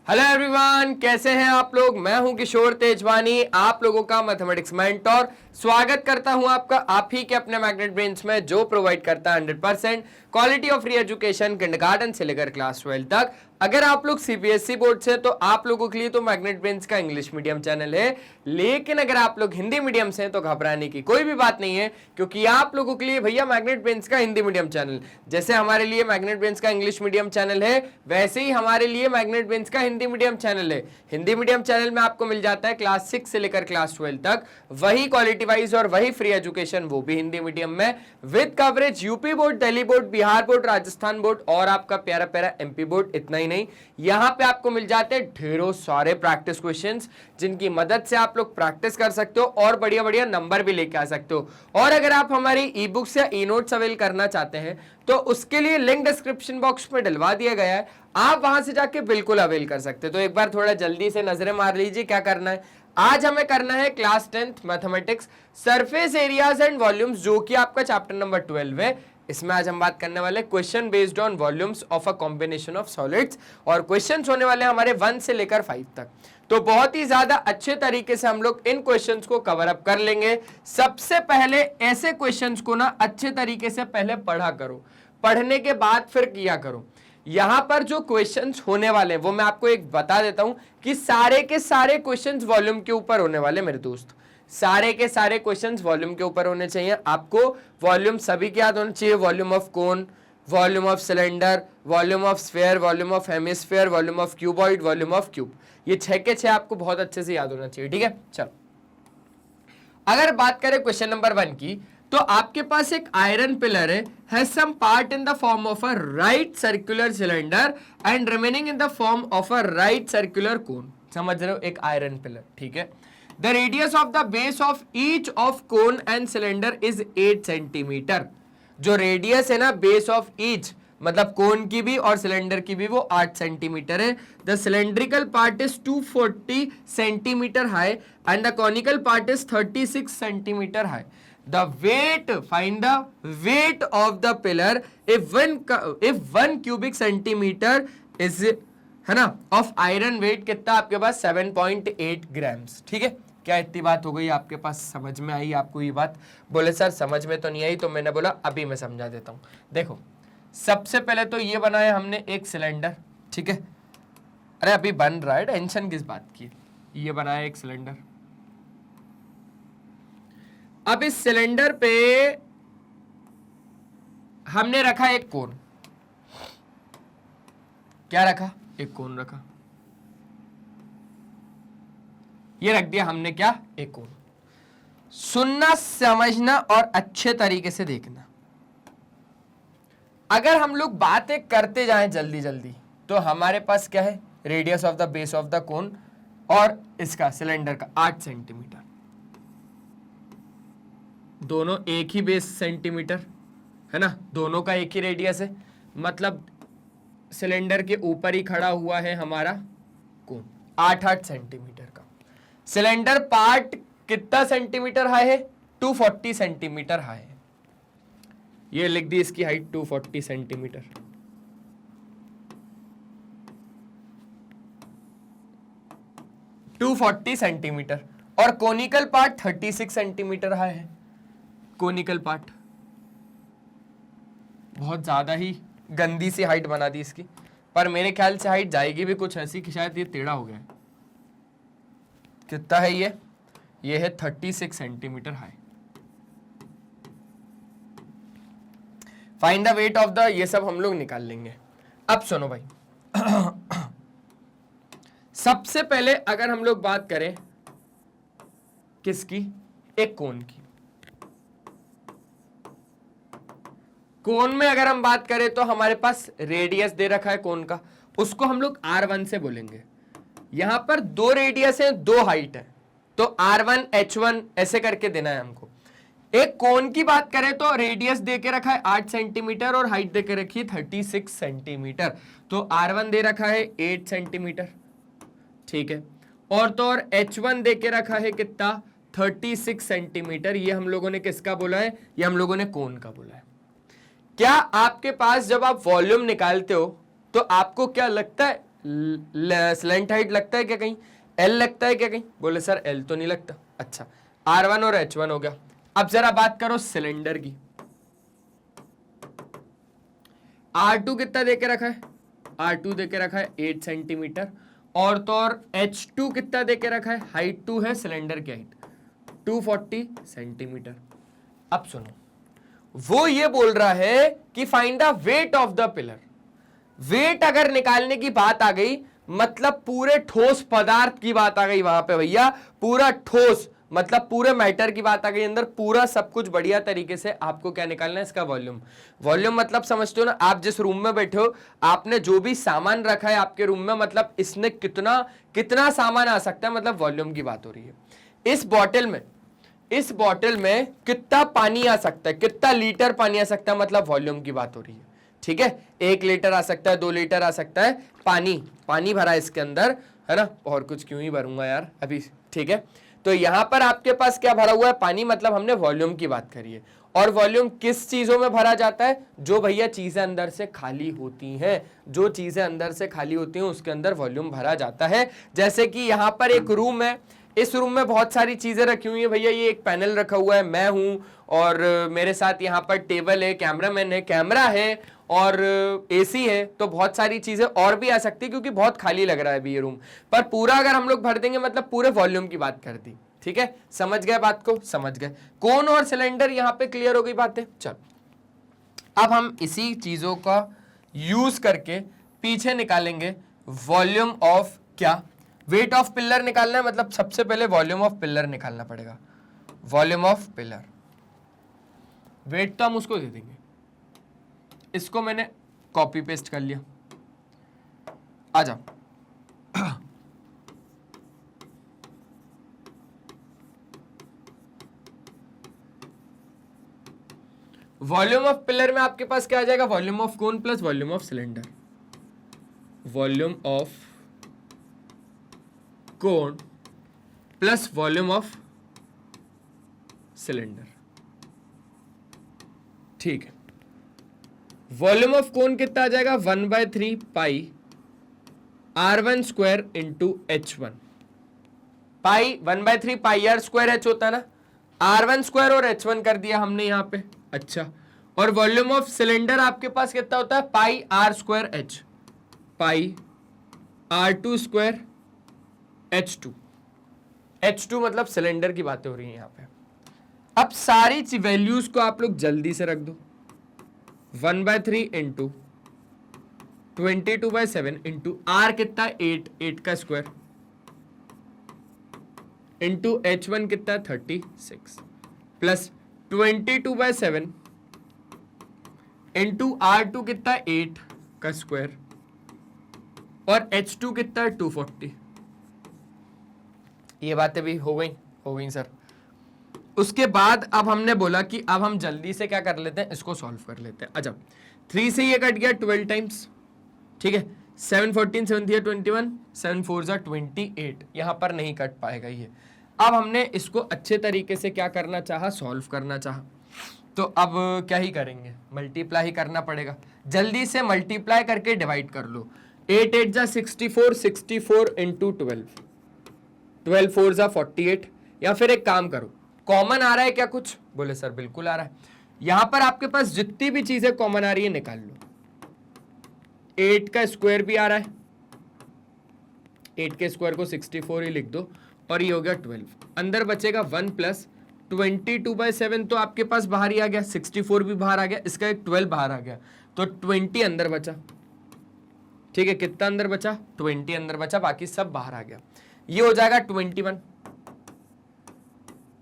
Hello everyone, कैसे हैं आप लोग। मैं हूं किशोर तेजवानी, आप लोगों का मैथमेटिक्स मेंटर। स्वागत करता हूं आपका आप ही के अपने मैग्नेट ब्रेन्स में, जो प्रोवाइड करता है 100% quality of free education kindergarten से लेकर क्लास 12 तक। अगर आप लोग सीबीएसई बोर्ड से, तो आप लोगों के लिए तो मैग्नेट ब्रेन्स का इंग्लिश मीडियम चैनल है। लेकिन अगर आप लोग हिंदी मीडियम से हैं तो घबराने की कोई भी बात नहीं है, क्योंकि आप लोगों के लिए भैया मैग्नेट ब्रेन्स का हिंदी मीडियम चैनल, जैसे हमारे लिए मैग्नेट ब्रेन्स का इंग्लिश मीडियम चैनल है, वैसे ही हमारे लिए मैग्नेट ब्रेन्स का हिंदी मीडियम चैनल है। हिंदी मीडियम चैनल में आपको मिल जाता है क्लास 6 से लेकर क्लास 12 तक वही क्वालिटी वाइज और वही फ्री एजुकेशन, वो भी हिंदी मीडियम में, with coverage UP board, Delhi board, Bihar board, Rajasthan board और आपका प्यारा प्यारा एमपी बोर्ड। इतना ही नहीं, यहां पे आपको मिल जाते हैं ढेरों सारे प्रैक्टिस क्वेश्चंस, जिनकी मदद से आप लोग प्रैक्टिस कर सकते हो और बढ़िया बढ़िया नंबर भी लेके आ सकते हो। और अगर आप हमारी ई बुक्स या ई नोट्स अवेल करना चाहते हैं तो उसके लिए लिंक डिस्क्रिप्शन बॉक्स में डलवा दिया गया है, आप वहां से जाके बिल्कुल अवेल कर सकते हो। तो एक बार थोड़ा जल्दी से नजरें मार लीजिए क्या करना है। आज हमें करना है class 10th mathematics surface areas and volumes, जो कि आपका चैप्टर नंबर 12 है। इसमें आज हम बात करने वाले question based on volumes of a combination of solids, और क्वेश्चंस होने वाले हमारे 1 से लेकर 5 तक। तो बहुत ही ज्यादा अच्छे तरीके से हम लोग इन क्वेश्चंस को कवर अप कर लेंगे। सबसे पहले ऐसे क्वेश्चंस को ना अच्छे तरीके से पहले पढ़ा करो, पढ़ने के बाद फिर किया करो। यहां पर जो क्वेश्चंस होने वाले हैं वो मैं आपको एक बता देता हूं कि सारे के सारे क्वेश्चंस वॉल्यूम के ऊपर होने वाले मेरे दोस्त। सारे के सारे क्वेश्चंस वॉल्यूम के ऊपर होने चाहिए। आपको वॉल्यूम सभी के याद होने चाहिए। Volume of cone, volume of cylinder, volume of sphere, volume of hemisphere, volume of cuboid, volume of cube, ये 6 के 6 आपको बहुत अच्छे से याद होना चाहिए। ठीक है, चलो अगर बात करें क्वेश्चन नंबर 1 की, तो आपके पास एक आयरन पिलर है, has some part in the form of a right circular cylinder and remaining in the form of a right circular cone. समझ रहे हो, एक आयरन पिलर, ठीक है। The radius of the base of each of cone and cylinder is 8 centimetre. जो radius है ना base of each, मतलब कोन की भी और सिलेंडर की भी, वो 8 सेंटीमीटर है। The cylindrical part is 240 centimetre high and the conical part is 36 centimetre high. The weight, find the weight of the pillar if one cubic centimeter is, है ना, of iron weight कितना आपके पास 7.8 grams. ठीक है, क्या इतनी बात हो गई आपके पास, समझ में आई आपको ये बात? बोले सर समझ में तो नहीं आई, तो मैंने बोला अभी मैं समझा देता हूं। देखो सबसे पहले तो ये बनाया हमने एक सिलेंडर, ठीक है। अरे अभी बन रहा है, टेंशन किस बात की। ये बनाया एक सिलेंडर। अब इस सिलेंडर पे हमने रखा एक कोन। क्या रखा? एक कोन रखा। ये रख दिया हमने क्या? एक कोन। सुनना, समझना और अच्छे तरीके से देखना। अगर हम लोग बातें करते जाएं जल्दी जल्दी, तो हमारे पास क्या है? Radius of the base of the cone और इसका सिलेंडर का 8 सेंटीमीटर, दोनों एक ही बेस सेंटीमीटर है ना, दोनों का एक ही रेडियस है, मतलब सिलेंडर के ऊपर ही खड़ा हुआ है हमारा कोन 8 सेंटीमीटर का। सिलेंडर पार्ट कितना सेंटीमीटर हाई है? 240 सेंटीमीटर हाई है। ये लिख दी इसकी हाइट 240 सेंटीमीटर। सेंटीमीटर और कोनिकल पार्ट 36 सेंटीमीटर हाई है। कोनिकल पार्ट बहुत ज्यादा ही गंदी सी हाइट बना दी इसकी, पर मेरे ख्याल से हाइट जाएगी भी कुछ ऐसी कि शायद ये टेढ़ा हो गया है। कितना है ये है 36 centimetre high. Find the weight of the, ये सब हम लोग निकाल लेंगे। अब सुनो भाई सबसे पहले अगर हम लोग बात करें किसकी? एक कोन की। कोन में अगर हम बात करें तो हमारे पास रेडियस दे रखा है कोन का, उसको हम लोग R1 से बोलेंगे। यहां पर 2 रेडियस है, 2 हाइट है, तो R1 H1 ऐसे करके देना है हमको। एक कोन की बात करें तो रेडियस दे के रखा है 8 सेंटीमीटर और हाइट दे के रखी है 36 सेंटीमीटर, तो R1 दे रखा है 8 सेंटीमीटर, ठीक है। और तो और H1 दे के रखा है कितना? 36 सेंटीमीटर। ये हम लोगों ने किसका बोला है? ये हम लोगों ने कोन का बोला है। क्या आपके पास जब आप वॉल्यूम निकालते हो तो आपको क्या लगता है स्लेंट हाइट लगता है क्या कहीं, एल लगता है क्या कहीं, बोले सर एल तो नहीं लगता। अच्छा, R1 और H1 हो गया। अब जरा बात करो सिलेंडर की। R2 कितना देके रखा है, R2 देके रखा है 8 सेंटीमीटर, और तो और H2 कितना देके रखा है, हाइट 2 है, सिलेंडर की हाइट 240 सेंटीमीटर। अब सुनो, वो ये बोल रहा है कि find the weight of the pillar. Weight अगर निकालने की बात आ गई, मतलब पूरे ठोस पदार्थ की बात आ गई वहां पे भैया, पूरा ठोस मतलब पूरे मैटर की बात आ गई अंदर, पूरा सब कुछ बढ़िया तरीके से आपको क्या निकालना है, इसका वॉल्यूम। वॉल्यूम मतलब समझते हो ना, आप जिस रूम में बैठे हो, आपने जो भी सामान रखा है आपके रूम में, मतलब इसने कितना कितना सामान आ सकता है, मतलब वॉल्यूम की बात हो रही है। इस बॉटल में कितना पानी आ सकता है, कितना लीटर पानी आ सकता है, मतलब वॉल्यूम की बात हो रही है। ठीक है, 1 लीटर आ सकता है, 2 लीटर आ सकता है, पानी भरा है इसके अंदर, है ना, और कुछ क्यों ही भरूंगा यार अभी। ठीक है, तो यहां पर आपके पास क्या भरा हुआ है, पानी, मतलब हमने वॉल्यूम की बात करी है। और वॉल्यूम किस चीजों में भरा जाता है, जो भैया चीजें अंदर से खाली होती हैं, जो चीजें अंदर से खाली होती हैं उसके अंदर वॉल्यूम भरा जाता है। जैसे कि यहां पर एक रूम है, इस रूम में बहुत सारी चीजें रखी हुई है भैया, ये एक पैनल रखा हुआ है, मैं हूं, और मेरे साथ यहाँ पर टेबल है, कैमरामैन है, कैमरा है, और एसी है, तो बहुत सारी चीजें और भी आ सकती है, क्योंकि बहुत खाली लग रहा है अभी ये रूम। पर पूरा अगर हम लोग भर देंगे, मतलब पूरे वॉल्यूम की बात कर दी। ठीक है, समझ गए बात को, समझ गए। कोन और सिलेंडर यहां पे क्लियर हो गई बातें। चल, अब हम इसी चीजों का यूज करके पीछे निकालेंगे वॉल्यूम ऑफ क्या, वेट ऑफ पिलर निकालना है, मतलब सबसे पहले वॉल्यूम ऑफ पिलर निकालना पड़ेगा। वॉल्यूम ऑफ पिलर, वेट तो हम उसको दे देंगे, इसको मैंने कॉपी पेस्ट कर लिया। आ जाओ, वॉल्यूम ऑफ पिलर में आपके पास क्या आ जाएगा, volume of cone plus volume of cylinder. Volume of cone plus volume of cylinder. ठीक है, वॉल्यूम ऑफ कोन कितना आ जाएगा, 1/3 पाई R1 स्क्वायर इंटू H1। पाई 1/3 पाई R स्क्वायर H होता है ना, R1 स्क्वायर और H1 कर दिया हमने यहां पे। अच्छा, और वॉल्यूम ऑफ सिलेंडर आपके पास कितना होता है, पाई R स्क्वायर H, पाई R2 स्क्वायर H2 मतलब सिलेंडर की बातें हो रही हैं यहां पे। अब सारी वैल्यूज को आप लोग जल्दी से रख दो, 1/3 इंटू 22/7 इंटू आर कितना 8 का स्क्वायर इंटू H1 कितना 36 प्लस 22/7 इंटू R2 कितना 8 का स्क्वायर और H2 कितना 240। ये बातें भी हो गई सर। उसके बाद अब हमने बोला कि अब हम जल्दी से क्या कर लेते हैं, इसको सॉल्व कर लेते हैं। अच्छा, 3 से ये कट गया 12 टाइम्स, ठीक है, 7 14 7 21 7 4 28, यहां पर नहीं कट पाएगा ये। अब हमने इसको अच्छे तरीके से क्या करना चाहा, सॉल्व करना चाहा, तो अब क्या ही करेंगे, मल्टीप्लाई ही करना पड़ेगा। जल्दी से मल्टीप्लाई करके डिवाइड कर लो, 8 8 जा 64, 64 इंटू 12, 12 4 जा 48। या फिर एक काम करो, कॉमन आ रहा है क्या कुछ, बोले सर बिल्कुल आ रहा है। यहां पर आपके पास जितनी भी चीजें कॉमन आ रही है निकाल लो। 8 का स्क्वायर भी आ रहा है, 8 के स्क्वायर को 64 ही लिख दो, और ये हो गया 12। अंदर बचेगा 1 प्लस 22/7, तो आपके पास बाहर ही आ गया, 64 भी बाहर आ गया, इसका एक 12 बाहर आ गया, तो 20 अंदर बचा। ठीक है, कितना अंदर बचा, 20 अंदर बचा, बाकी सब बाहर आ गया। ये हो जाएगा 21,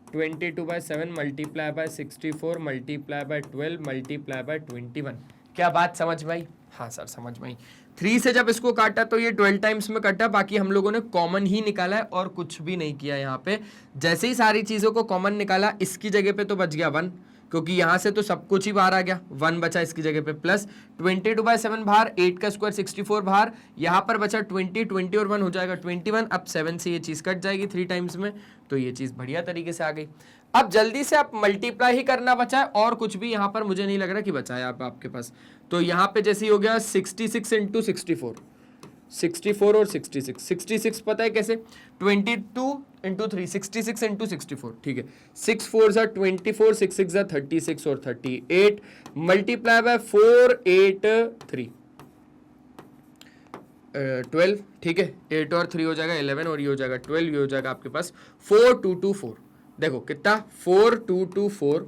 22/7 multiply by 64 multiply by 12 multiply by 21। क्या बात समझ में आई? हाँ सर समझ में आई। 3 से जब इसको काटा तो ये 12 टाइम्स में कटा, बाकी हम लोगों ने कॉमन ही निकाला है और कुछ भी नहीं किया यहाँ पे। जैसे ही सारी चीज़ों को कॉमन निकाला, इसकी जगह पे तो बच गया 1, क्योंकि यहाँ से तो सब कुछ ही बाहर आ गया, 1 बचा इसकी जगह पे, प्लस 22/7 बाहर, 8 का स्क्वायर 64 बाहर, यहाँ पर बचा 20, 20 और 1 हो जाएगा 21। अब 7 से ये चीज़ कट जाएगी 3 टाइम्स में, तो ये चीज़ बढ़िया तरीके से आ गई। अब जल्दी से आप मल्टीप्लाई ही करना बचा है, और कुछ भी यहाँ पर मुझे नहीं लग रहा कि बचा है आपके पास। तो यहाँ पे जैसे ही हो गया 66 इंटू 64, 64 और 66, 66 पता है कैसे, 22 इंटू 3, 66 इंटू 64, ठीक है, 6 4 ज़ा 24, 6 6 ज़ा 36 और 38 मल्टीप्लाई बाय 4 8 3 12, ठीक है, 8 और 3 हो जाएगा 11 और ये हो जाएगा 12, ये हो जाएगा आपके पास 4224। देखो कितना, 4224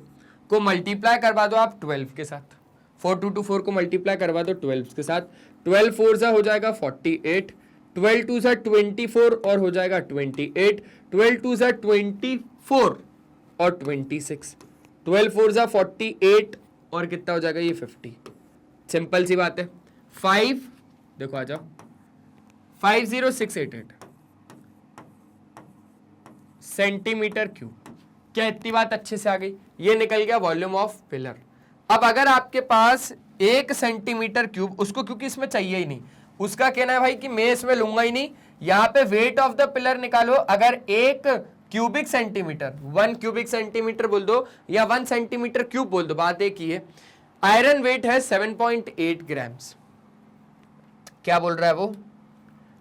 को मल्टीप्लाई करवा दो आप 12 के साथ, 4224 को मल्टीप्लाई करवा दो 12 के साथ, 12 4 ज़ा हो जाएगा 48, 12 2 ज़ा 24 और हो जाएगा 28, 12 2 ज़ा 24 और 26, 12 4 ज़ा 48 और कितना हो जाएगा ये 50। सिंपल सी बात है। 5 देखो आ जाओ, 50688 सेंटीमीटर क्यूब। क्या इतनी बात अच्छे से आ गई? ये निकल गया वॉल्यूम ऑफ पिलर। अब अगर आपके पास 1 सेंटीमीटर क्यूब, उसको क्योंकि इसमें चाहिए ही नहीं, उसका कहना है भाई कि मैं इसमें लूंगा ही नहीं, यहां पे वेट ऑफ द पिलर निकालो। अगर 1 क्यूबिक सेंटीमीटर, 1 क्यूबिक सेंटीमीटर बोल दो या 1 सेंटीमीटर क्यूब बोल दो, बात एक ही है। आयरन वेट है 7.8 ग्राम्स। क्या बोल रहा है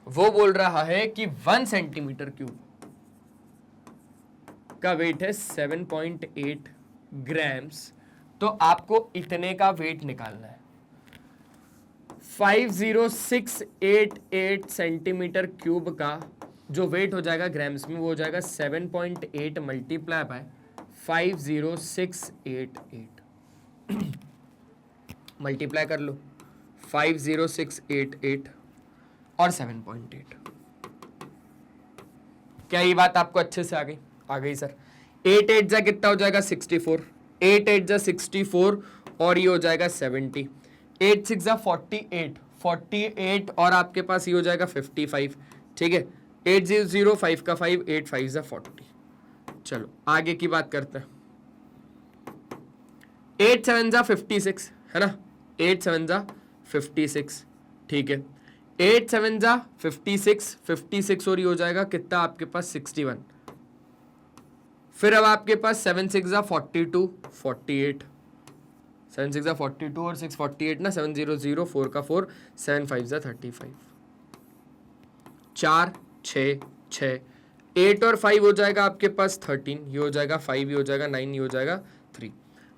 वो बोल रहा है कि 1 सेंटीमीटर क्यूब का वेट है 7.8 ग्राम्स, तो आपको इतने का वेट निकालना है। 50688 सेंटीमीटर क्यूब का जो वेट हो जाएगा ग्राम्स में, वो हो जाएगा 7.8 मल्टीप्लाई बाय 50688 मल्टीप्लाई कर लो 50688 और 7.8। क्या ये बात आपको अच्छे से आ गई? आ गई सर। 8 8 जा कितना हो जाएगा 64, 8 8 जा 64 और ये हो जाएगा 70, 8 6 जा 48, 48 और आपके पास ये हो जाएगा 55, ठीक है, 8 0 5 का 5, 8 5 जा 40। चलो आगे की बात करते हैं। 8 7 जा 56 है ना, 8 7 जा 56, ठीक है, 8 7 जा 56, 56 और ये हो जाएगा कितना आपके पास 61। फिर अब आपके पास 7 6 जा 42, 48, 7 6 जा 42 और 6 48 ना, 7 0 0 4 का 4, 7 5 जा 35, 4 6 6, 8 और 5 हो जाएगा आपके पास 13, ये हो जाएगा 5, ये हो जाएगा 9, ये हो जाएगा 3।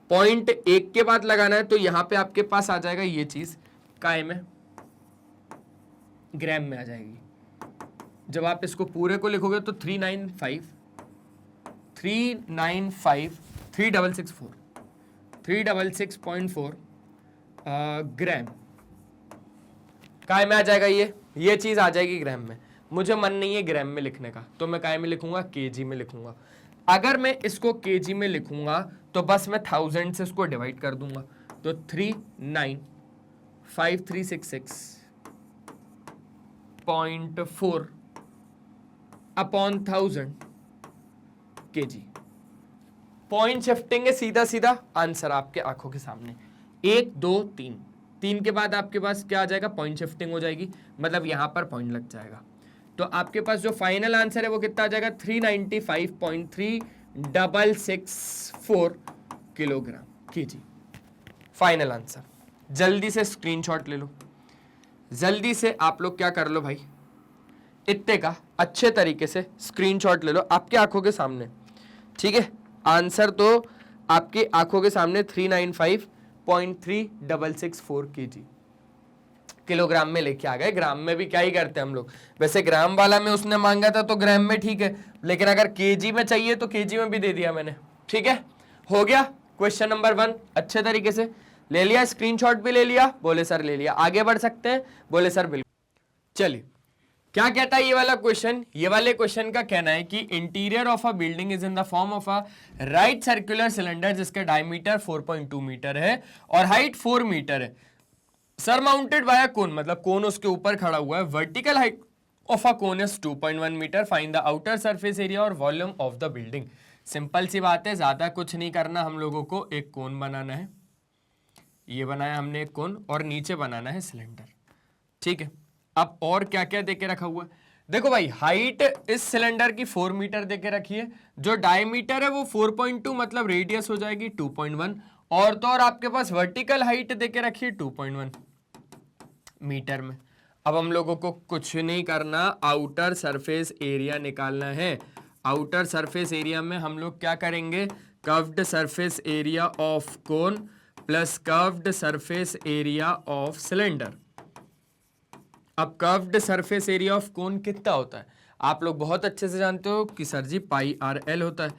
पॉइंट 1 के बाद लगाना है तो यहां पे आपके पास आ जाएगा ये चीज काय में, ग्राम में आ जाएगी। जब आप इसको पूरे को लिखोगे तो 395 3664 366.4 ग्राम काय में आ जाएगा। ये चीज आ जाएगी ग्राम में। मुझे मन नहीं है ग्राम में लिखने का, तो मैं काय में लिखूंगा, केजी में लिखूंगा। अगर मैं इसको केजी में लिखूंगा तो बस मैं 1000 से इसको डिवाइड कर दूंगा, तो 395,366.4 अपॉन 1000 केजी। पॉइंट शिफ्टिंग है, सीधा सीधा आंसर आपके आंखों के सामने। 1 2 3, 3 के बाद आपके पास क्या आ जाएगा, पॉइंट शिफ्टिंग हो जाएगी, मतलब यहां पर पॉइंट लग जाएगा। तो आपके पास जो फाइनल आंसर है वो कितना आ जाएगा, 395.3664 किलोग्राम केजी। Final answer. जल्दी से स्क्रीनशॉट ले लो, जल्दी से आप लोग क्या कर लो भाई, इतने का अच्छे तरीके से स्क्रीनशॉट ले लो आपके आंखों के सामने, ठीक है। आंसर तो आपकी आंखों के सामने 395.3664 केजी किलोग्राम में लेके आ गए। ग्राम में भी क्या ही करते हैं हम लोग, वैसे ग्राम वाला में उसने मांगा था तो ग्राम में ठीक है, लेकिन अगर केजी में चाहिए तो केजी में भी दे दिया मैंने, ठीक है। हो गया क्वेश्चन नंबर 1 अच्छे तरीके से ले लिया, स्क्रीनशॉट भी ले लिया, बोले सर ले लिया, आगे बढ़ सकते हैं, बोले सर बिल्कुल। चलिए क्या कहता है ये वाला क्वेश्चन, ये वाले क्वेश्चन का कहना है कि interior of a building is in the form of a right circular cylinder जिसका डायमीटर 4.2 मीटर है और हाइट 4 मीटर है, सरमाउंटेड बाय अ कोन, मतलब कोन उसके ऊपर खड़ा हुआ है। Vertical height of a cone is 2.1 metre, find the outer surface area और volume of the building. Simple सी बात है, ज्यादा कुछ नहीं करना हम लोगों को, एक कोन बनाना है, ये बनाया हमने एक कोन, और नीचे बनाना है सिलेंडर, ठीक है। अब और क्या क्या देके रखा हुआ है, देखो भाई हाइट इस सिलेंडर की 4 मीटर देके रखी है, जो डायमीटर है वो 4.2 मतलब रेडियस हो जाएगी 2.1, और तो और आपके पास वर्टिकल हाइट देके रखी है 2.1 मीटर में। अब हम लोगों को कुछ नहीं करना, आउटर सरफेस एरिया निकालना है। आउटर सरफेस एरिया में हम लोग क्या करेंगे, curved surface area of cone plus curved surface area of cylinder. अब curved surface area of cone कितना होता है, आप लोग बहुत अच्छे से जानते हो कि सर जी पाई आर एल होता है,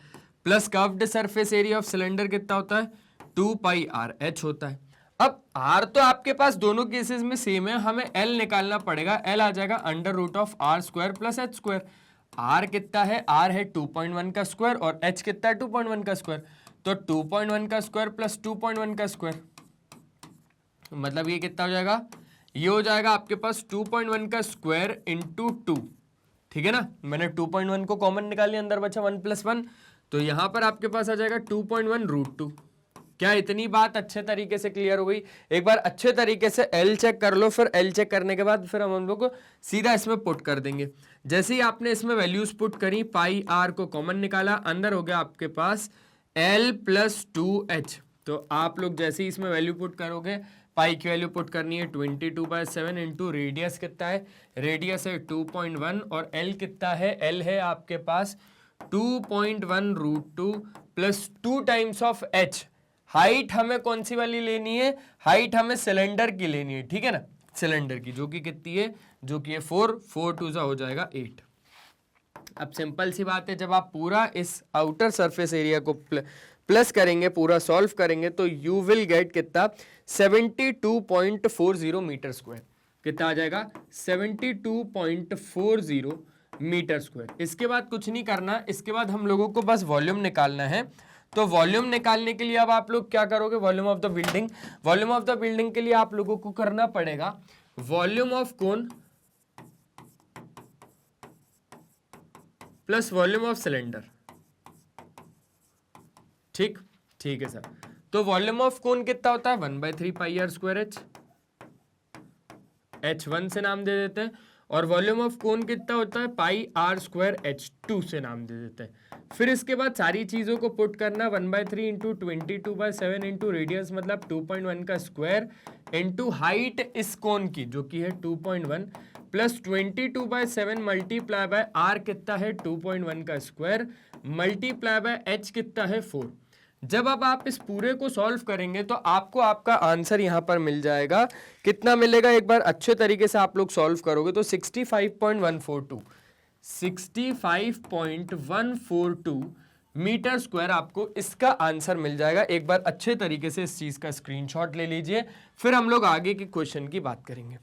plus curved surface area of cylinder कितना होता है, 2 पाई आर एच होता है। अब आर तो आपके पास दोनों केसेस में सेम है, हमें एल निकालना पड़ेगा। एल आ जाएगा under root of r square plus h square. R कितना है, आर है 2.1 का स्क्वायर और एच कितना है 2.1 का स्क्वायर, तो 2.1 का स्क्वायर प्लस 2.1 का स्क्वायर, मतलब ये कितना हो जाएगा, ये हो जाएगा आपके पास 2.1 का स्क्वायर इंटू 2, ठीक है ना। मैंने 2.1 को कॉमन निकाली, अंदर बचा 1 + 1, तो यहां पर आपके पास आ जाएगा 2.1 √2। क्या इतनी बात अच्छे तरीके से क्लियर हो गई? एक बार अच्छे तरीके से एल चेक कर लो, फिर एल चेक करने के बाद फिर हम लोग को सीधा इसमें पुट कर देंगे। जैसे ही आपने इसमें वैल्यूज पुट करी, पाई आर को कॉमन निकाला, अंदर हो गया आपके पास एल प्लस 2h। तो आप लोग जैसे ही इसमें वैल्यू पुट करोगे, पाई की वैल्यू पुट करनी है 22/7 इंटू रेडियस कितना है, रेडियस है 2.1 और एल कितना है, एल है आपके पास 2.1 √2 plus 2 times of H. Height हमें कौन सी वाली लेनी है, हाइट हमें सिलेंडर की लेनी है, ठीक है ना, सिलेंडर की, जो कि कितनी है, जो कि 4 2 हो जाएगा 8। अब सिंपल सी बात है, जब आप पूरा इस आउटर सरफेस एरिया को प्लस करेंगे, पूरा सॉल्व करेंगे, तो यू विल गेट कितना, 72.40 मीटर स्क्वायर। कितना आ जाएगा, 72.40 मीटर स्क्वायर। इसके बाद कुछ नहीं करना, इसके बाद हम लोगों को बस वॉल्यूम निकालना है। तो वॉल्यूम निकालने के लिए अब आप लोग क्या करोगे, volume of the building, volume of the building के लिए आप लोगों को करना पड़ेगा volume of cone plus volume of cylinder. ठीक है सर। तो वॉल्यूम ऑफ कोन कितना होता है, 1/3 pi r square H, H1 से नाम दे देते हैं, और वॉल्यूम ऑफ कोन कितना होता है, पाई आर स्क्वायर H2 से नाम दे देते हैं। फिर इसके बाद सारी चीजों को पुट करना, 1/3 इंटू 22/7 इंटू रेडियस मतलब 2.1 का स्क्वायर इंटू हाइट इस कोन की जो कि है 2.1 प्लस 22/7 मल्टीप्लाई बाय आर कितना है 2.1 का स्क्वायर मल्टीप्लाई बाय एच कितना है 4। जब अब आप इस पूरे को सॉल्व करेंगे तो आपको आपका आंसर यहां पर मिल जाएगा। कितना मिलेगा, एक बार अच्छे तरीके से आप लोग सॉल्व करोगे तो 65.142 मीटर स्क्वायर आपको इसका आंसर मिल जाएगा। एक बार अच्छे तरीके से इस चीज का स्क्रीनशॉट ले लीजिए, फिर हम लोग आगे के क्वेश्चन की बात करेंगे।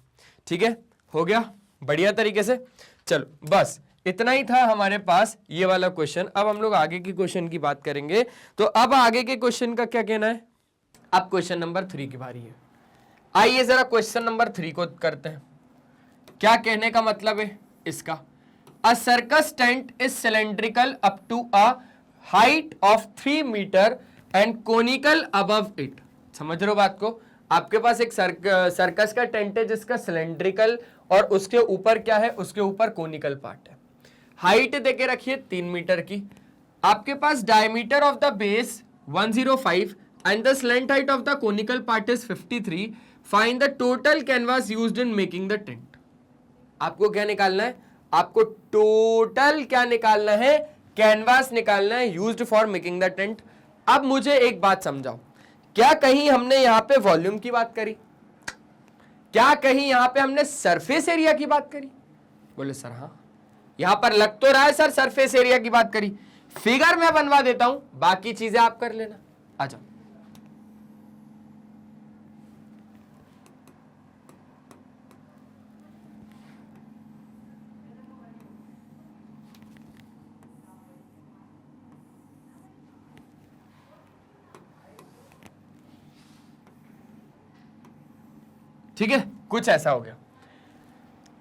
ठीक है, हो गया बढ़िया तरीके से। चलो बस इतना ही था हमारे पास ये वाला क्वेश्चन। अब हम लोग आगे के क्वेश्चन की बात करेंगे। तो अब आगे के क्वेश्चन का क्या कहना है, अब क्वेश्चन नंबर 3 की बारी है। आइए जरा क्वेश्चन नंबर 3 को करते हैं। क्या कहने का मतलब है इसका, a circus tent is cylindrical up to a height of 3 metre and conical above it. समझ रहे हो बात को, आपके पास एक सर्कस का टेंट है जिसका सिलेंड्रिकल और उसके ऊपर क्या है, उसके ऊपर कोनिकल पार्ट है। हाइट देके रखिए 3 मीटर की, आपके पास diameter of the base 105 and the slant height of the conical part is 53। Find the total canvas used in making the tent. आपको क्या निकालना है, आपको टोटल क्या निकालना है, कैनवास निकालना है used for making the tent. अब मुझे एक बात समझाओ, क्या कहीं हमने यहां पे वॉल्यूम की बात करी, क्या कहीं यहां पे हमने सरफेस एरिया की बात करी? बोले सर हाँ, यहां पर लग तो रहा है सर सरफेस एरिया की बात करी। फिगर मैं बनवा देता हूं, बाकी चीजें आप कर लेना। आ जाओ। ठीक है, कुछ ऐसा हो गया।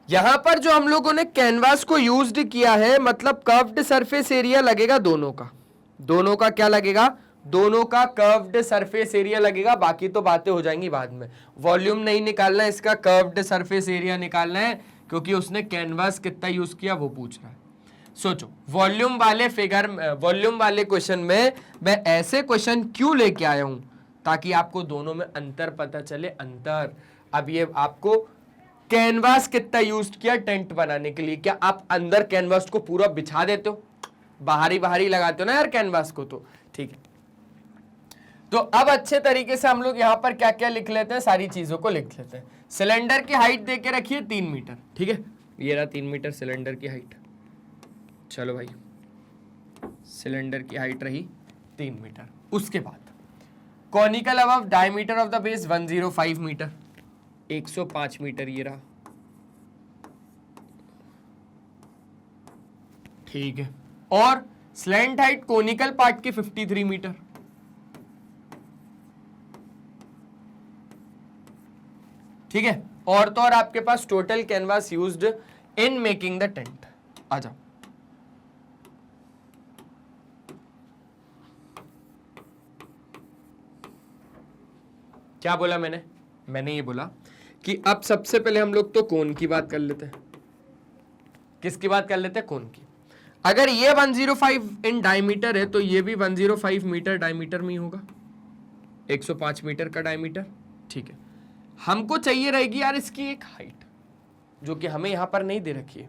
यहां पर जो हम लोगों ने कैनवास को यूज्ड किया है, मतलब कर्व्ड सरफेस एरिया लगेगा दोनों का। दोनों का क्या लगेगा, दोनों का कर्व्ड सरफेस एरिया लगेगा। बाकी तो बातें हो जाएंगी बाद में। वॉल्यूम नहीं निकालना है, इसका कर्व्ड सरफेस एरिया निकालना है, क्योंकि उसने कैनवास कितना यूज किया वो पूछ रहा है। सोचो, वॉल्यूम वाले फिगर, वॉल्यूम वाले क्वेश्चन में मैं ऐसे क्वेश्चन क्यों लेके आया हूं, ताकि आपको दोनों में अंतर पता चले। अंतर, अब ये आपको कैनवास कितना यूज किया टेंट बनाने के लिए? क्या आप अंदर कैनवास को पूरा बिछा देते हो? बाहरी बाहरी लगाते हो ना यार कैनवास को, तो ठीक है। तो अब अच्छे तरीके से हम लोग यहां पर क्या क्या लिख लेते हैं, सारी चीजों को लिख लेते हैं। सिलेंडर की हाइट देके रखिए 3 मीटर, ठीक है, ये रहा 3 मीटर सिलेंडर की हाइट। चलो भाई, सिलेंडर की हाइट रही 3 मीटर। उसके बाद conical above diameter of the base 105 metre, 105 metre ये रहा, ठीक है। और स्लैंट हाइट कोनिकल पार्ट की 53 मीटर, ठीक है। और तो और आपके पास total canvas used in making the tent. आ जाओ, क्या बोला मैंने ये बोला कि अब सबसे पहले हम लोग तो कोन की बात कर लेते हैं। किसकी बात कर लेते हैं? कोन की। अगर ये 105 इन डायमीटर है तो ये भी 105 मीटर डायमीटर में ही होगा, 105 मीटर का डायमीटर, ठीक है। हमको चाहिए रहेगी यार इसकी एक हाइट, जो कि हमें यहां पर नहीं दे रखी है।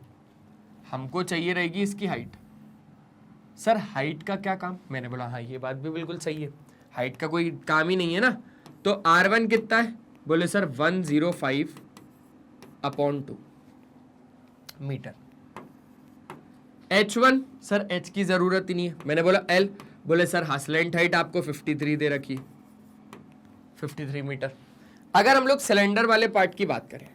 हमको चाहिए रहेगी इसकी हाइट। सर हाइट का क्या काम? मैंने बोला हाँ, ये बात भी बिल्कुल सही है, हाइट का कोई काम ही नहीं है ना। तो R1 कितना है? बोले sir 105/2 metre. H1 sir H की जरूरत ही नहीं है, मैंने बोला L। बोले सर हाँ, स्लैंट हाइट आपको 53 दे रखी, 53 मीटर। अगर हम लोग सिलेंडर वाले पार्ट की बात करें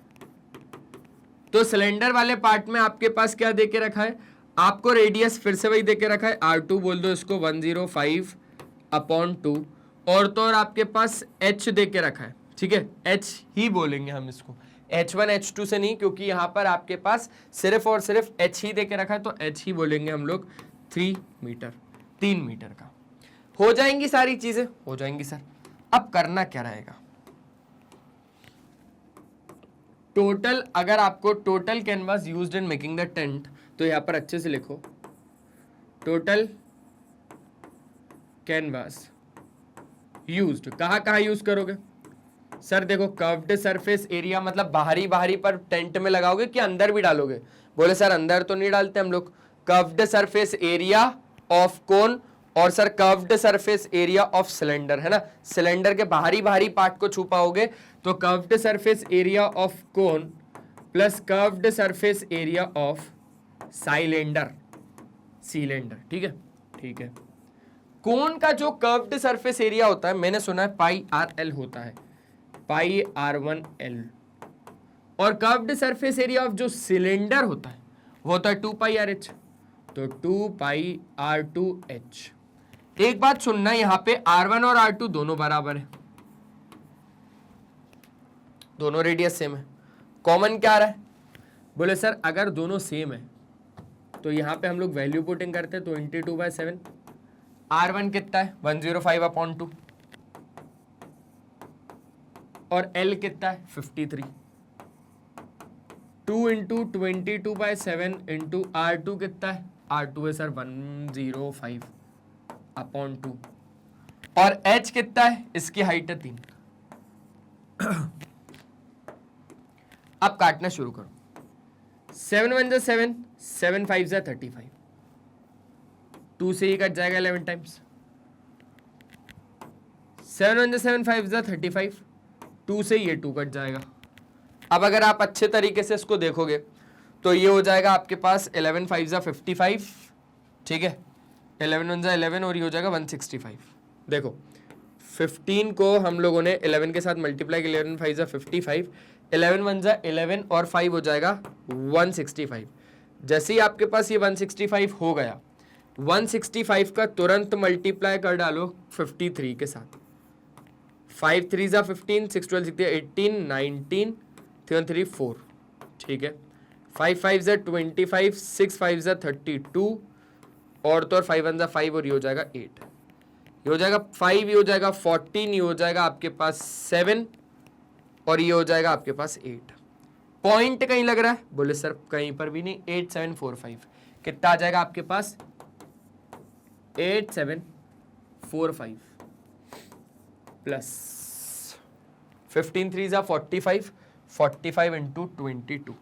तो सिलेंडर वाले पार्ट में आपके पास क्या देके रखा है? आपको रेडियस फिर से वही देके रखा है, R2 बोल दो इसको 105/2, और तो और आपके पास H देके रखा है, ठीक है, H ही बोलेंगे हम इसको, H1 H2 से नहीं, क्योंकि यहां पर आपके पास सिर्फ और सिर्फ H ही देके रखा है, तो H ही बोलेंगे हम लोग। 3 मीटर, 3 मीटर का। हो जाएंगी सारी चीजें, हो जाएंगी सर। अब करना क्या रहेगा? टोटल, अगर आपको total canvas used in making the tent, तो यहां पर अच्छे से लिखो, टोटल कैनवास यूज्ड। कहां कहां यूज करोगे? सर देखो, कर्व्ड सरफेस एरिया मतलब बाहरी बाहरी पर टेंट में लगाओगे कि अंदर भी डालोगे? बोले सर अंदर तो नहीं डालते हम लोग, curved surface area of cone, और sir curved surface area of cylinder, है ना। सिलेंडर के बाहरी बाहरी पार्ट को छुपाओगे तो curved surface area of cone plus curved surface area of cylinder, ठीक है, ठीक है। कोन का जो कर्व्ड सरफेस एरिया होता है, मैंने सुना है πRL होता है, πR1L, और कर्व्ड सरफेस एरिया ऑफ जो सिलेंडर होता है वो होता है 2πRH, तो 2πR2H। एक बात सुनना, यहां पे R1 और R2 दोनों बराबर है, दोनों रेडियस सेम है। कॉमन क्या आ रहा है? बोले सर अगर दोनों सेम है तो यहां पे हम लोग वैल्यू पुटिंग करते हैं, 22/7। R1 कितना है? 105/2, और L कितना है? 53। 2 × 22/7 × R2 कितना है? R2 है सर 105/2, और H कितना है? इसकी हाइट है 3। अब काटना शुरू करो। 7 × 1 = 7, 7 × 5 = 35, 2 से ही कट जाएगा 11 टाइम्स। 7 × 1 = 7, 5 = 35, 2 से ये 2 कट जाएगा। अब अगर आप अच्छे तरीके से इसको देखोगे तो ये हो जाएगा आपके पास 11 × 5 = 55, ठीक है, 11 × 1 = 11, और ये हो जाएगा 165। देखो 15 को हम लोगों ने 11 के साथ मल्टीप्लाई किया, 11 × 5 = 55, 11 × 1 = 11, और 5 हो जाएगा 165। जैसे ही आपके पास ये 165 हो गया, 165 का तुरंत मल्टीप्लाई कर डालो 53 के साथ। 5 × 3 = 15, 6 × 12 = 18, 19, 3 × 3 = 4, ठीक है। 5 × 5 = 25, 6 × 5 = 32, और तो 5 × 1 = 5, और ये हो जाएगा 8, ये हो जाएगा 5, ये हो जाएगा 14, ये हो जाएगा आपके पास 7, और ये हो जाएगा आपके पास 8। पॉइंट कहीं लग रहा है? बोले सर कहीं पर भी नहीं। 8745 कितना आ जाएगा आपके पास? 8745 प्लस 15 × 3 = 45, 45 इंटू 22,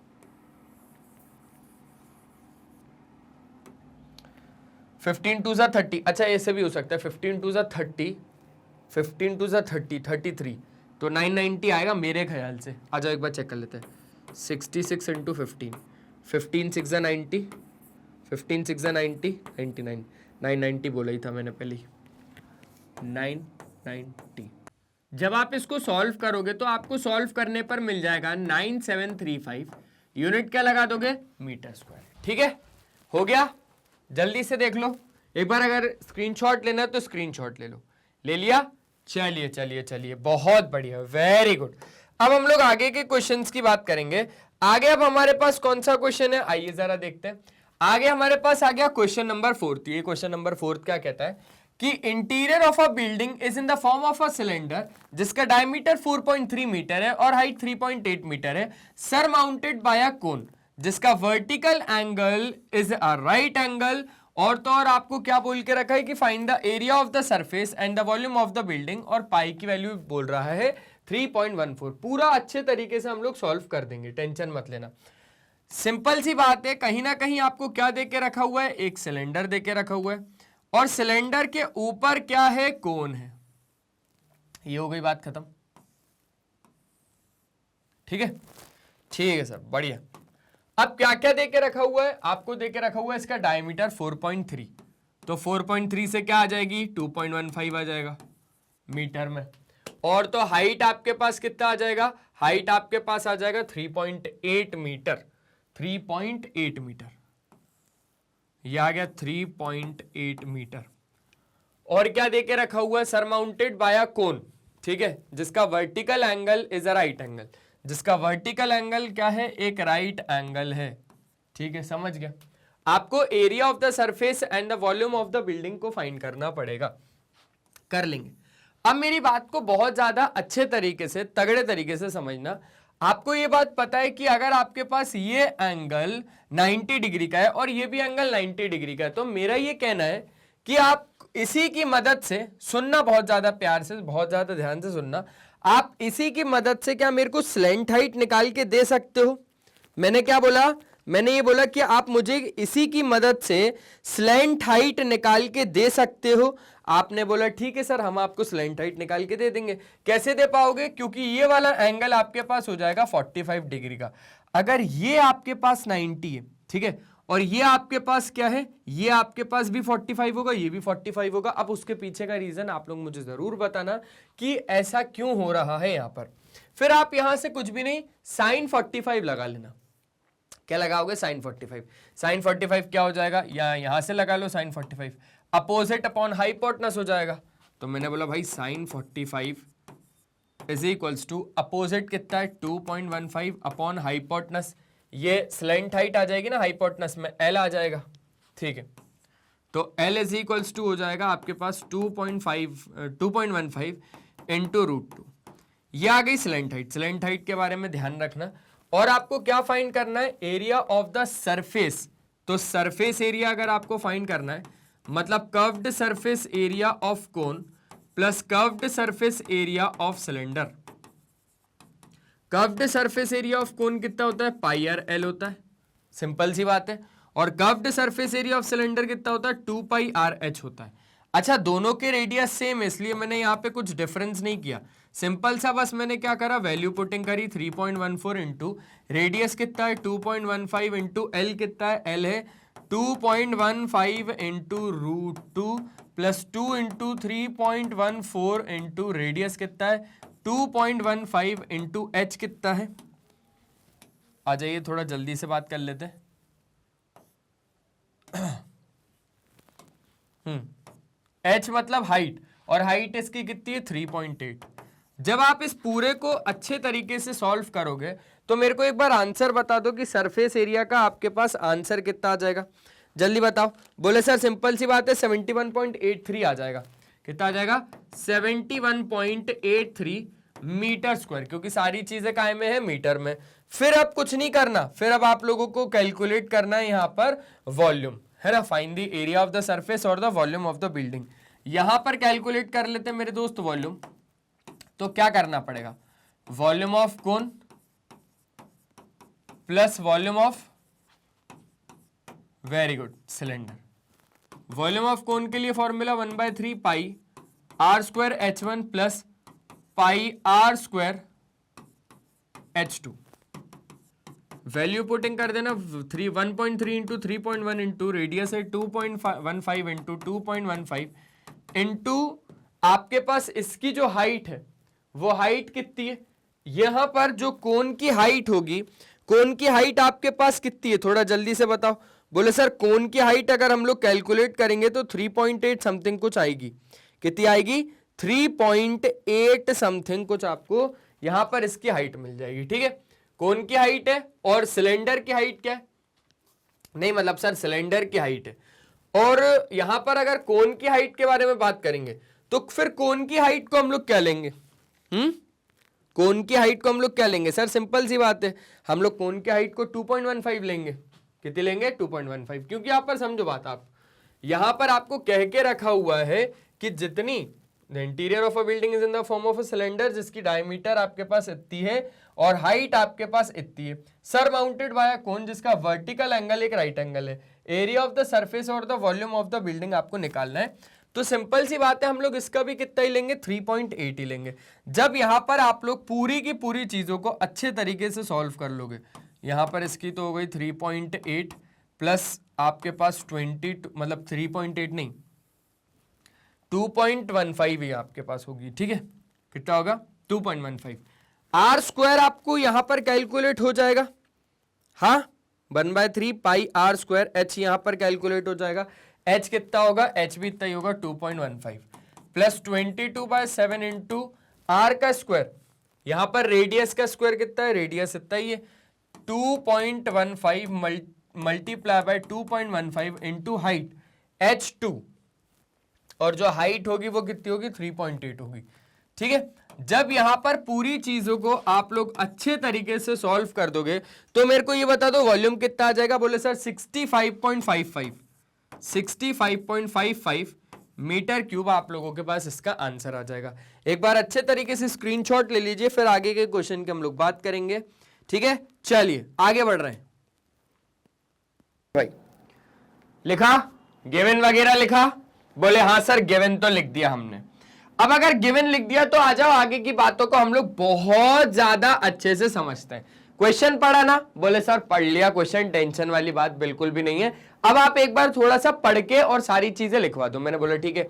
15 टू ज़ा 30। अच्छा ऐसे भी हो सकता है 15 टू ज़ा 30, 15 टू ज़ा 30, 33, तो 990 आएगा मेरे ख्याल से। आ जाओ एक बार चेक कर लेते हैं। 66 इंटू 15, 15 6 ज़ा 90, 15 6 ज़ा 90, 99, 990 बोला ही था मैंने पहले ही, 990। जब आप इसको सॉल्व करोगे तो आपको सॉल्व करने पर मिल जाएगा 9735। यूनिट क्या लगा दोगे? Metre square. ठीक है, हो गया। जल्दी से देख लो एक बार, अगर स्क्रीनशॉट लेना है तो स्क्रीनशॉट ले लो। ले लिया? चलिए चलिए चलिए, बहुत बढ़िया, वेरी गुड। अब हम लोग आगे के क्वेश्चंस की बात करेंगे। आगे अब हमारे पास कौन सा क्वेश्चन है, आइए जरा देखते हैं। आगे हमारे पास आ गया क्वेश्चन नंबर 4। ये क्वेश्चन नंबर 4 क्या कहता है कि interior of a building is in the form of a cylinder जिसका डायमीटर 4.3 मीटर है और हाइट 3.8 मीटर है, सरमाउंटेड बाय अ कोन जिसका vertical angle is a right angle. और तो और आपको क्या बोल के रखा है कि find the area of the surface and the volume of the building, और पाई की वैल्यू बोल रहा है 3.14। पूरा अच्छे तरीके से हम लोग सॉल्व कर देंगे, टेंशन मत लेना। सिंपल सी बात है, कहीं ना कहीं आपको क्या दे के रखा हुआ है, एक सिलेंडर दे के रखा हुआ है और सिलेंडर के ऊपर क्या है, कोन है। ये हो गई बात खत्म। ठीक है, ठीक है सर, बढ़िया। अब क्या क्या दे के रखा हुआ है, आपको दे के रखा हुआ है इसका डायमीटर 4.3, तो 4.3 से क्या आ जाएगी, 2.15 आ जाएगा मीटर में। और तो हाइट आपके पास कितना आ जाएगा, हाइट आपके पास आ जाएगा 3.8 मीटर, 3.8 मीटर, यह आ गया 3.8 मीटर। और क्या दे के रखा हुआ है, सरमाउंटेड बाय अ कोन, ठीक है, जिसका vertical angle is a right angle, जिसका वर्टिकल एंगल क्या है, एक राइट एंगल है। ठीक है, समझ गया। आपको area of the surface and the volume of the building को फाइंड करना पड़ेगा, कर लेंगे। अब मेरी बात को बहुत ज्यादा अच्छे तरीके से, तगड़े तरीके से समझना। आपको ये बात पता है कि अगर आपके पास ये एंगल 90 डिग्री का है और ये भी एंगल 90 डिग्री का है, तो मेरा ये कहना है कि आप इसी की मदद से, सुनना बहुत ज्यादा प्यार से, बहुत ज्यादा ध्यान से सुनना, आप इसी की मदद से क्या मेरे को स्लैंट हाइट निकाल के दे सकते हो। मैंने क्या बोला, मैंने ये बोला कि आप मुझे इसी की मदद से स्लैंट हाइट निकाल के दे सकते हो। आपने बोला ठीक है सर, हम आपको स्लैंट हाइट निकाल के दे देंगे। कैसे दे पाओगे, क्योंकि ये वाला एंगल आपके पास हो जाएगा 45 डिग्री का। अगर ये आपके पास 90 है, ठीक है, और ये आपके पास क्या है, ये आपके पास भी 45 होगा, ये भी 45 होगा। अब उसके पीछे का रीजन आप लोग मुझे जरूर बताना कि ऐसा क्यों हो रहा है यहां पर। फिर आप यहां से कुछ भी नहीं, साइन 45 लगा लेना। क्या लगाओगे, साइन 45। साइन 45 क्या हो जाएगा, या यहां से लगा लो साइन 45, अपोजिट अपॉन हाइपोटेनस हो जाएगा। तो मैंने बोला भाई sine 45 is equals to opposite कितना है 2.15 अपॉन हाइपोटेनस, ये स्लैंट हाइट आ जाएगी ना हाइपोटेनस में, एल आ जाएगा। ठीक है, तो एल इज इक्वल्स टू हो जाएगा आपके पास 2.15 इंटू √2। ये आ गई स्लैंट हाइट। स्लैंट हाइट के बारे में ध्यान रखना। और आपको क्या फाइंड करना है, एरिया ऑफ द सरफेस। तो सरफेस एरिया अगर आपको फाइंड करना है, मतलब curved surface area of cone plus curved surface area of cylinder. Curved surface area of cone कितना होता है, पाई आर एल होता है, सिंपल सी बात है। और curved surface area of cylinder कितना होता है, 2 पाई आर एच होता है। अच्छा, दोनों के रेडियस सेम है, इसलिए मैंने यहाँ पे कुछ डिफरेंस नहीं किया, सिंपल सा बस मैंने क्या करा, वैल्यू पुटिंग करी 3.14 इंटू रेडियस कितना है 2.15 इंटू एल कितना है, एल है 2.15 into √2 plus 2 into 3.14 into radius कितना है 2.15 इंटू एच कितना है। आ जाइए थोड़ा जल्दी से बात कर लेते हैं। एच मतलब हाइट, और हाइट इसकी कितनी है 3.8। जब आप इस पूरे को अच्छे तरीके से सॉल्व करोगे तो मेरे को एक बार आंसर बता दो कि सरफेस एरिया का आपके पास आंसर कितना आ जाएगा, जल्दी बताओ। बोले सर सिंपल सी बात है 71.83 आ जाएगा। कितना आ जाएगा, 71.83 मीटर स्क्वायर, क्योंकि सारी चीजें काय में है, मीटर में। फिर अब कुछ नहीं करना, फिर अब आप लोगों को कैलकुलेट करना है यहां पर वॉल्यूम, है ना, find the area of the surface और the volume of the building. यहां पर कैलकुलेट कर लेते हैं मेरे दोस्त वॉल्यूम। तो क्या करना पड़ेगा, volume of cone plus volume of, very good, cylinder. Volume of cone के लिए formula 1/3 pi r square H1 प्लस pi r square H2। Value putting कर देना, 1.3 इंटू 3.1 इंटू रेडियस है 2.15 इंटू 2.15 इंटू आपके पास इसकी जो हाइट है वो हाइट कितनी है, यहां पर जो कोन की हाइट होगी, कोन की हाइट आपके पास कितनी है, थोड़ा जल्दी से बताओ। बोले सर कोन की हाइट अगर हम लोग कैलकुलेट करेंगे तो 3.8 समथिंग कुछ आएगी। कितनी आएगी? 3.8 समथिंग कुछ आपको यहां पर इसकी हाइट मिल जाएगी। ठीक है, कोन की हाइट है और सिलेंडर की हाइट क्या है, नहीं मतलब सर सिलेंडर की हाइट है, और यहां पर अगर कोन की हाइट के बारे में बात करेंगे तो फिर कोन की हाइट को हम लोग क्या लेंगे? कोन की हाइट को हम लोग क्या लेंगे सर? सिंपल सी बात है, हम लोग कोन की हाइट को 2.15 लेंगे। कितनी लेंगे? 2.15। क्योंकि यहां पर समझो बात, आप यहां पर आपको कह के रखा हुआ है कि जितनी the interior of a building is in the form of a cylinder, जिसकी डायमीटर आपके पास इतनी है और हाइट आपके पास इतनी है, सर माउंटेड बाय अ कोन जिसका वर्टिकल एंगल एक राइट एंगल है, एरिया ऑफ द सरफेस और the volume of the building आपको निकालना है। तो सिंपल सी बात है, हम लोग इसका भी कितना ही लेंगे? 3.8 ही लेंगे। जब यहां पर आप लोग पूरी की पूरी चीजों को अच्छे तरीके से सॉल्व कर लोगे, यहां पर इसकी तो हो गई 3.8 प्लस आपके पास 22, मतलब 3.8 नहीं 2.15 ही आपके पास होगी। ठीक है, कितना होगा? 2.15। आर स्क्वायर आपको यहां पर कैलकुलेट हो जाएगा, हाँ 1/3 पाई आर स्क्वायर एच यहां पर कैलकुलेट हो जाएगा। एच कितना होगा? एच भी इतना ही होगा 2.15 प्लस 22/7 इंटू आर का स्क्वायर, यहां पर रेडियस का स्क्वायर कितना है? रेडियस इतना ही है 2.15 multiply by 2.15 into height H2, और जो हाइट होगी वो कितनी होगी? 3.8 होगी। ठीक है, जब यहां पर पूरी चीजों को आप लोग अच्छे तरीके से सॉल्व कर दोगे तो मेरे को ये बता दो वॉल्यूम कितना आ जाएगा? बोले सर 65.55 मीटर क्यूब आप लोगों के पास इसका आंसर आ जाएगा। एक बार अच्छे तरीके से स्क्रीनशॉट ले लीजिए, फिर आगे के क्वेश्चन की हम लोग बात करेंगे। ठीक है, चलिए आगे बढ़ रहे हैं भाई। लिखा गिवन वगैरह लिखा? बोले हाँ सर गिवन तो लिख दिया हमने। अब अगर गिवन लिख दिया तो आ जाओ आगे की बातों को हम लोग बहुत ज्यादा अच्छे से समझते हैं। क्वेश्चन पढ़ा ना? बोले सर पढ़ लिया क्वेश्चन, टेंशन वाली बात बिल्कुल भी नहीं है। अब आप एक बार थोड़ा सा पढ़ के और सारी चीजें लिखवा दो। मैंने बोला ठीक है।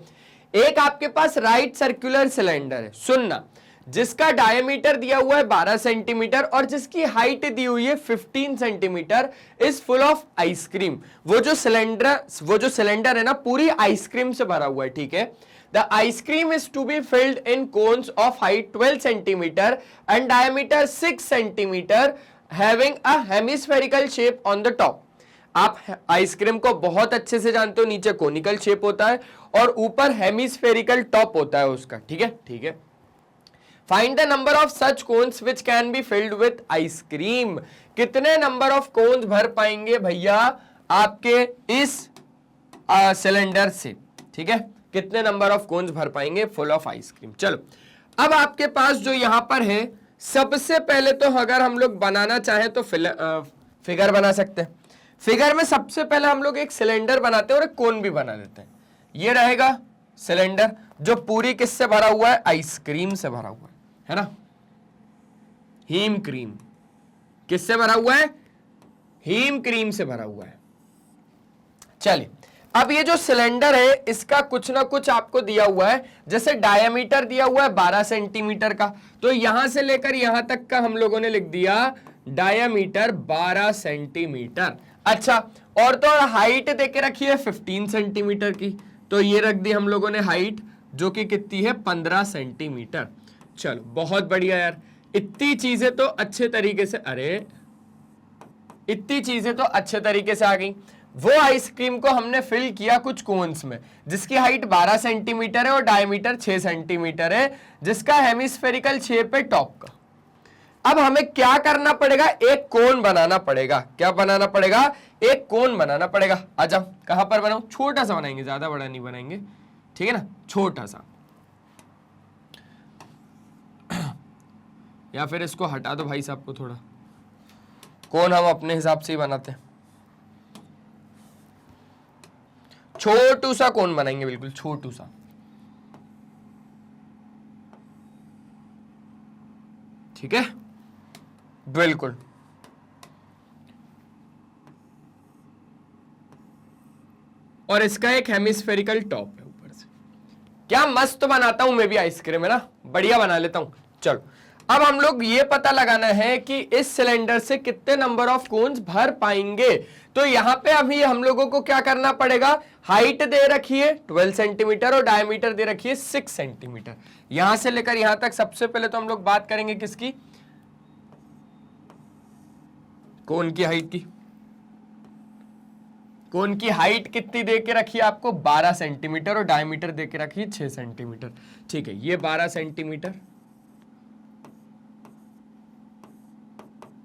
एक आपके पास राइट सर्कुलर सिलेंडर है, सुनना, जिसका डायमीटर दिया हुआ है 12 सेंटीमीटर और जिसकी हाइट दी हुई है 15 centimetre, is full of ice cream. वो जो सिलेंडर है ना, पूरी आइसक्रीम से भरा हुआ है। ठीक है, the ice cream is to be filled in cones of height 12 centimeter and diameter 6 centimeter having a hemispherical shape on the top। आप आइसक्रीम को बहुत अच्छे से जानते हो, नीचे कोनिकल शेप होता है और ऊपर हेमिस्फेरिकल टॉप होता है उसका। ठीक है, ठीक है। Find the number of such cones which can be filled with ice cream. कितने नंबर ऑफ कोन्स भर पाएंगे भैया आपके इस सिलेंडर से? ठीक है, कितने नंबर ऑफ कोन्स भर पाएंगे फुल ऑफ आइसक्रीम। चलो, अब आपके पास जो यहां पर है, सबसे पहले तो अगर हम लोग बनाना चाहें तो फिगर बना सकते हैं। फिगर में सबसे पहले हम लोग एक सिलेंडर बनाते हैं और एक कोन भी बना देते हैं। ये रहेगा सिलेंडर जो पूरी किससे भरा हुआ है? आइसक्रीम से भरा हुआ है ना, हीम क्रीम। किससे भरा हुआ है? हीम क्रीम से भरा हुआ है। चलिए, अब ये जो सिलेंडर है इसका कुछ ना कुछ आपको दिया हुआ है। जैसे डायमीटर दिया हुआ है 12 सेंटीमीटर का, तो यहां से लेकर यहां तक का हम लोगों ने लिख दिया डायमीटर 12 सेंटीमीटर। अच्छा, और तो और हाइट देके रखी है 15 सेंटीमीटर की, तो ये रख दी हम लोगों ने हाइट, जो कि कितनी है? 15 सेंटीमीटर। चलो, बहुत बढ़िया यार, इतनी चीजें तो अच्छे तरीके से, इतनी चीजें तो अच्छे तरीके से आ गई। वो आइसक्रीम को हमने फिल किया कुछ कोन्स में, जिसकी हाइट 12 सेंटीमीटर है और डायमीटर 6 सेंटीमीटर है, जिसका हेमिस्फेरिकल शेप है टॉप का। अब हमें क्या करना पड़ेगा? एक कोन बनाना पड़ेगा। क्या बनाना पड़ेगा? एक कोन बनाना पड़ेगा। आजा, कहां पर बनाऊं? छोटा सा बनाएंगे, ज्यादा बड़ा नहीं बनाएंगे, ठीक है ना, छोटा सा। या फिर इसको हटा दो भाई साहब को थोड़ा, कोन हम अपने हिसाब से ही बनाते हैं, छोटू सा कोन बनाएंगे, बिल्कुल छोटू सा। ठीक है, बिल्कुल। और इसका एक हेमिस्फेरिकल टॉप है ऊपर से। क्या मस्त बनाता हूं मैं भी आइसक्रीम, है ना, बढ़िया बना लेता हूं। चलो अब हम लोग ये पता लगाना है कि इस सिलेंडर से कितने नंबर ऑफ कोन्स भर पाएंगे। तो यहां पे अभी हम लोगों को क्या करना पड़ेगा, हाइट दे रखी है 12 सेंटीमीटर और डायमीटर दे रखी है 6 सेंटीमीटर। यहां से लेकर यहां तक सबसे पहले तो हम लोग बात करेंगे किसकी, कोन की हाइट की। कोन की हाइट कितनी दे के रखी है आपको, 12 सेंटीमीटर और डायमीटर दे के रखी है 6 सेंटीमीटर। ठीक है, ये 12 सेंटीमीटर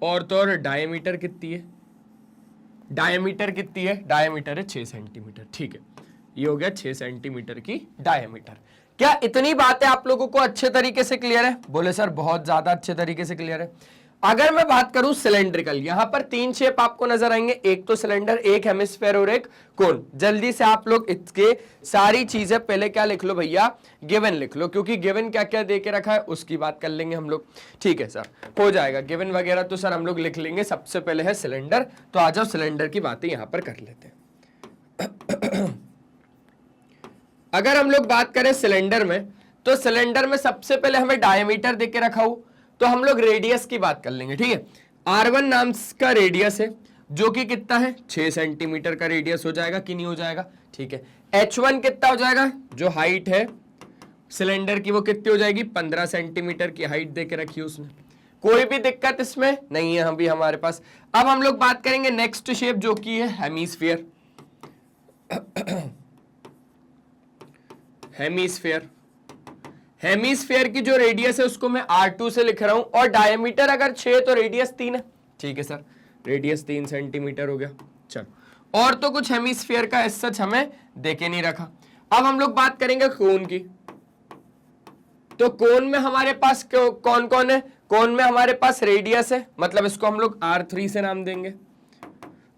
और तो और डायमीटर कितनी है, डायमीटर कितनी है, डायमीटर है 6 सेंटीमीटर। ठीक है, ये हो गया 6 सेंटीमीटर की डायमीटर। क्या इतनी बातें आप लोगों को अच्छे तरीके से क्लियर है? बोले सर बहुत ज्यादा अच्छे तरीके से क्लियर है। अगर मैं बात करूं सिलेंड्रिकल, यहां पर 3 शेप आपको नजर आएंगे, एक तो सिलेंडर, एक हेमिस्फेयर और एक कोन। जल्दी से आप लोग इसके सारी चीजें पहले क्या लिख लो भैया, गिवन लिख लो, क्योंकि गिवन क्या क्या दे के रखा है उसकी बात कर लेंगे हम लोग। ठीक है सर, हो जाएगा गिवन वगैरह तो सर हम लोग लिख लेंगे। सबसे पहले है सिलेंडर, तो आ जाओ सिलेंडर की बातें यहां पर कर लेते हैं। अगर हम लोग बात करें सिलेंडर में, तो सिलेंडर में सबसे पहले हमें डायमीटर दे के रखा हो, तो हम लोग रेडियस की बात कर लेंगे। ठीक है, R1 नाम का रेडियस है, जो कि कितना है 6 सेंटीमीटर का रेडियस हो जाएगा कि नहीं हो जाएगा। ठीक है, H1 कितना हो जाएगा, जो हाइट है सिलेंडर की वो कितनी हो जाएगी, 15 सेंटीमीटर की हाइट दे के रखी है उसने। कोई भी दिक्कत इसमें नहीं है अभी हमारे पास। अब हम लोग बात करेंगे नेक्स्ट शेप, जो कि है हेमिस्फीयर। हेमिस्फीयर, हेमिस्फीयर की जो रेडियस है उसको मैं R2 से लिख रहा हूं, और डायमीटर अगर 6 तो रेडियस 3 है। ठीक है सर, रेडियस 3 सेंटीमीटर हो गया। चलो, और तो कुछ हेमिस्फीयर का एज सच हमें देके नहीं रखा। अब हम लोग बात करेंगे कोन की। तो कोन में हमारे पास कौन कौन है, कोन में हमारे पास रेडियस है, मतलब इसको हम लोग R3 से नाम देंगे,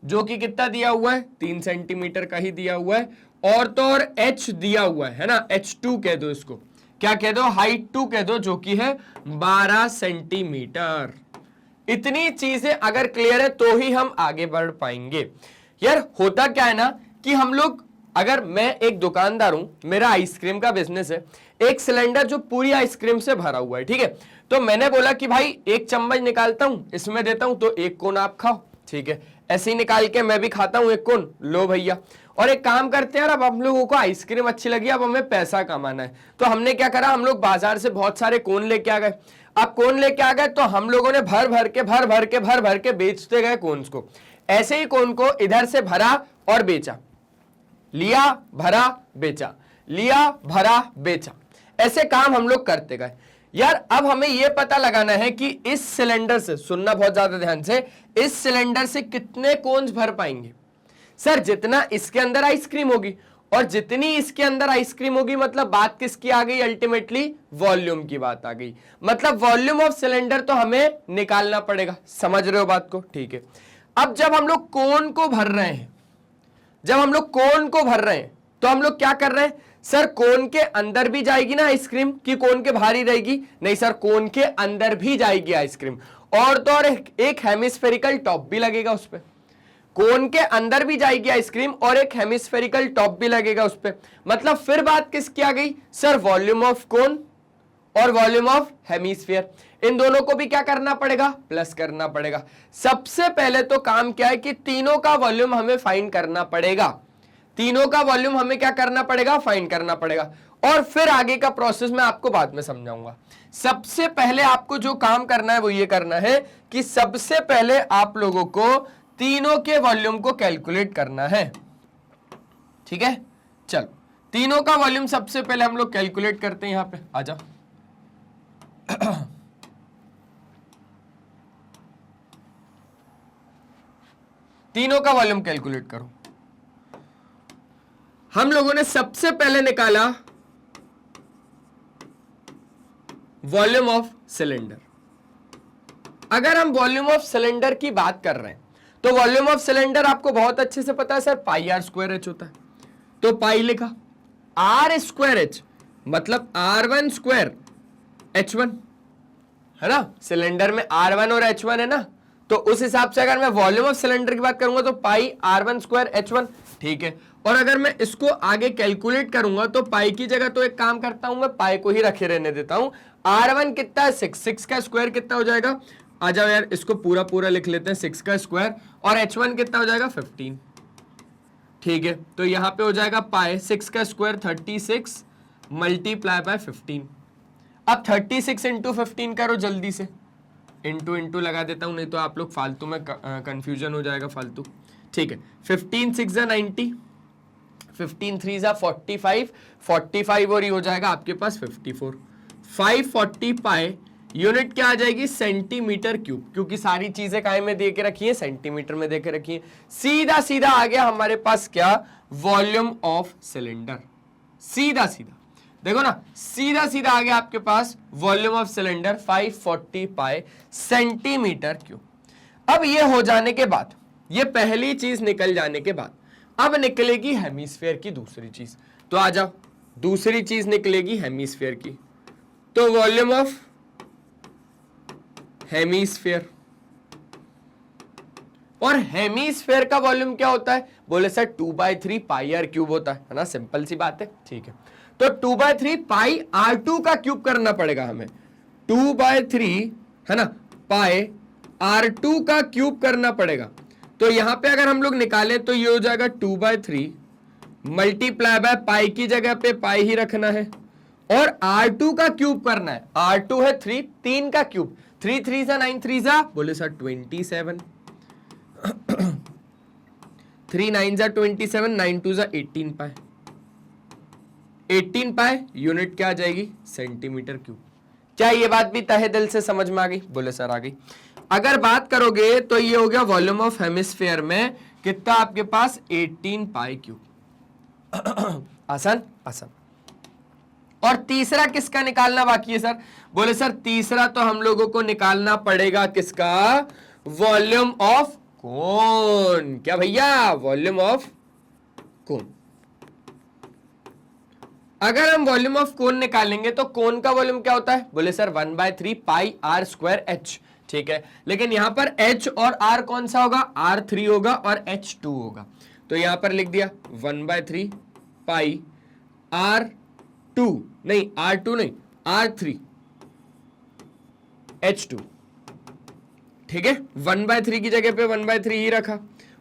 जो कि कितना दिया हुआ है, 3 सेंटीमीटर का ही दिया हुआ है। और तो और H दिया हुआ है ना, H2 कह दो इसको, क्या कह दो, हाइट 2 कह दो, जो कि है 12 सेंटीमीटर। इतनी चीजें अगर क्लियर है तो ही हम आगे बढ़ पाएंगे। यार होता क्या है ना कि हम लोग, अगर मैं एक दुकानदार हूं, मेरा आइसक्रीम का बिजनेस है, एक सिलेंडर जो पूरी आइसक्रीम से भरा हुआ है, ठीक है, तो मैंने बोला कि भाई एक चम्मच निकालता हूं, इसमें देता हूं, तो एक कोन आप खाओ। ठीक है, ऐसे ही निकाल के मैं भी खाता हूं एक कोन, लो भैया। और एक काम करते हैं यार, अब हम लोगों को आइसक्रीम अच्छी लगी, अब हमें पैसा कमाना है, तो हमने क्या करा, हम लोग बाजार से बहुत सारे कोन लेके आ गए। अब कोन लेके आ गए तो हम लोगों ने भर भर के बेचते गए कोन्स को। ऐसे ही कोन को इधर से भरा और बेचा, लिया भरा बेचा, लिया भरा बेचा, ऐसे काम हम लोग करते गए। यार अब हमें यह पता लगाना है कि इस सिलेंडर से, सुनना बहुत ज्यादा ध्यान से, इस सिलेंडर से कितने कोन्स भर पाएंगे। सर जितना इसके अंदर आइसक्रीम होगी और जितनी इसके अंदर आइसक्रीम होगी, मतलब बात किसकी आ गई, अल्टीमेटली वॉल्यूम की बात आ गई। मतलब वॉल्यूम ऑफ सिलेंडर तो हमें निकालना पड़ेगा, समझ रहे हो बात को। ठीक है, अब जब हम लोग कोन को भर रहे हैं, जब हम लोग कोन को भर रहे हैं, तो हम लोग क्या कर रहे हैं, सर कोन के अंदर भी जाएगी ना आइसक्रीम, कि कोन के बाहर ही रहेगी, नहीं सर, कोन के अंदर भी जाएगी आइसक्रीम, और तो और एक हेमिस्फेरिकल टॉप भी लगेगा उस पर। कोन के अंदर भी जाएगी आइसक्रीम और एक हेमिस्फेरिकल टॉप भी लगेगा उस पर। मतलब फिर बात किसकी आ गई, सर वॉल्यूम ऑफ कोन और वॉल्यूम ऑफ हेमिस्फीयर, इन दोनों को भी क्या करना पड़ेगा, प्लस करना पड़ेगा। सबसे पहले तो काम क्या है कि तीनों का वॉल्यूम हमें फाइंड करना पड़ेगा, तीनों का वॉल्यूम हमें क्या करना पड़ेगा, फाइंड करना पड़ेगा। और फिर आगे का प्रोसेस मैं आपको बाद में समझाऊंगा। सबसे पहले आपको जो काम करना है वो ये करना है कि सबसे पहले आप लोगों को तीनों के वॉल्यूम को कैलकुलेट करना है। ठीक है, चलो तीनों का वॉल्यूम सबसे पहले हम लोग कैलकुलेट करते हैं। यहां पे आ जाओ, तीनों का वॉल्यूम कैलकुलेट करो। हम लोगों ने सबसे पहले निकाला वॉल्यूम ऑफ सिलेंडर। अगर हम वॉल्यूम ऑफ सिलेंडर की बात कर रहे हैं तो वॉल्यूम ऑफ सिलेंडर आपको बहुत अच्छे से पता है sir, pi r square h होता है। तो पाई लिखा, आर स्क्वायर एच मतलब R1 स्क्वायर H1 है ना, सिलेंडर में R1 और H1 है ना, तो उस हिसाब से अगर मैं वॉल्यूम ऑफ सिलेंडर की बात करूंगा तो पाई R1 स्क्वायर H1, ठीक है। और अगर मैं इसको आगे कैलकुलेट करूंगा तो पाई की जगह तो एक काम करता हूं, मैं पाई को ही रखे रहने देता हूं। R1 कितना है 6 का स्क्वायर कितना हो जाएगा, आ जाओ यार इसको पूरा पूरा लिख लेते हैं 6 का स्क्वायर, और H1 कितना हो जाएगा 15, ठीक है। तो यहां पे हो जाएगा पाई 6 का स्क्वायर 36 मल्टीप्लाई बाय 15। अब 36 इंटू 15 करो जल्दी से, इंटू इंटू लगा देता हूं नहीं तो आप लोग फालतू में कंफ्यूजन हो जाएगा फालतू, ठीक है। 15 6 जा 90, 15 3 जा 45, 45 और ये हो जाएगा आपके पास 54। 540 पाई यूनिट क्या आ जाएगी, सेंटीमीटर क्यूब, क्योंकि सारी चीजें काय में दे के रखी है, सेंटीमीटर में दे के रखी है। सीधा सीधा आ गया हमारे पास क्या, वॉल्यूम ऑफ सिलेंडर। सीधा सीधा देखो ना, सीधा सीधा आ गया आपके पास volume of cylinder 540 pi centimetre cube. अब ये हो जाने के बाद, ये पहली चीज निकल जाने के बाद अब निकलेगी हेमिस्फीयर की दूसरी चीज। तो आ जाओ, दूसरी चीज निकलेगी हेमिस्फीयर की। तो वॉल्यूम ऑफ हेमिस्फीयर, और हेमिस्फीयर का वॉल्यूम क्या होता है, बोले सर 2/3 पाई आर क्यूब होता है ना, सिंपल सी बात है, ठीक है। तो 2/3 पाई R2 का क्यूब करना पड़ेगा हमें, 2/3 है ना पाई R2 का क्यूब करना पड़ेगा। तो यहां पे अगर हम लोग निकालें तो ये हो जाएगा 2/3 मल्टीप्लाई बाय पाई की जगह पे पाई ही रखना है, और R2 का क्यूब करना है। R2 है 3 का क्यूब, 3 3 जा 9 3 जा बोले सर 27, 3 9 जा 27, 9 2 जा 18 पाई, 18 पाई यूनिट क्या आ जाएगी, सेंटीमीटर क्यूब। क्या ये बात भी तहे दिल से समझ में आ गई, बोले सर आ गई। अगर बात करोगे तो ये हो गया वॉल्यूम ऑफ हेमिस्फीयर में कितना आपके पास 18 पाई क्यूब। आसान आसान। और तीसरा किसका निकालना बाकी है सर, बोले सर तीसरा तो हम लोगों को निकालना पड़ेगा किसका, वॉल्यूम ऑफ कोन। क्या भैया, वॉल्यूम ऑफ कोन। अगर हम वॉल्यूम ऑफ कोन निकालेंगे तो कोन का वॉल्यूम क्या होता है, बोले sir 1/3 pi r square h, ठीक है। लेकिन यहां पर H और R कौन सा होगा, R3 होगा और H2 होगा। तो यहां पर लिख दिया 1/3 पाई R2 नहीं, R2 नहीं, R3 H2, ठीक है। 1/3 की जगह पे 1/3 ही रखा,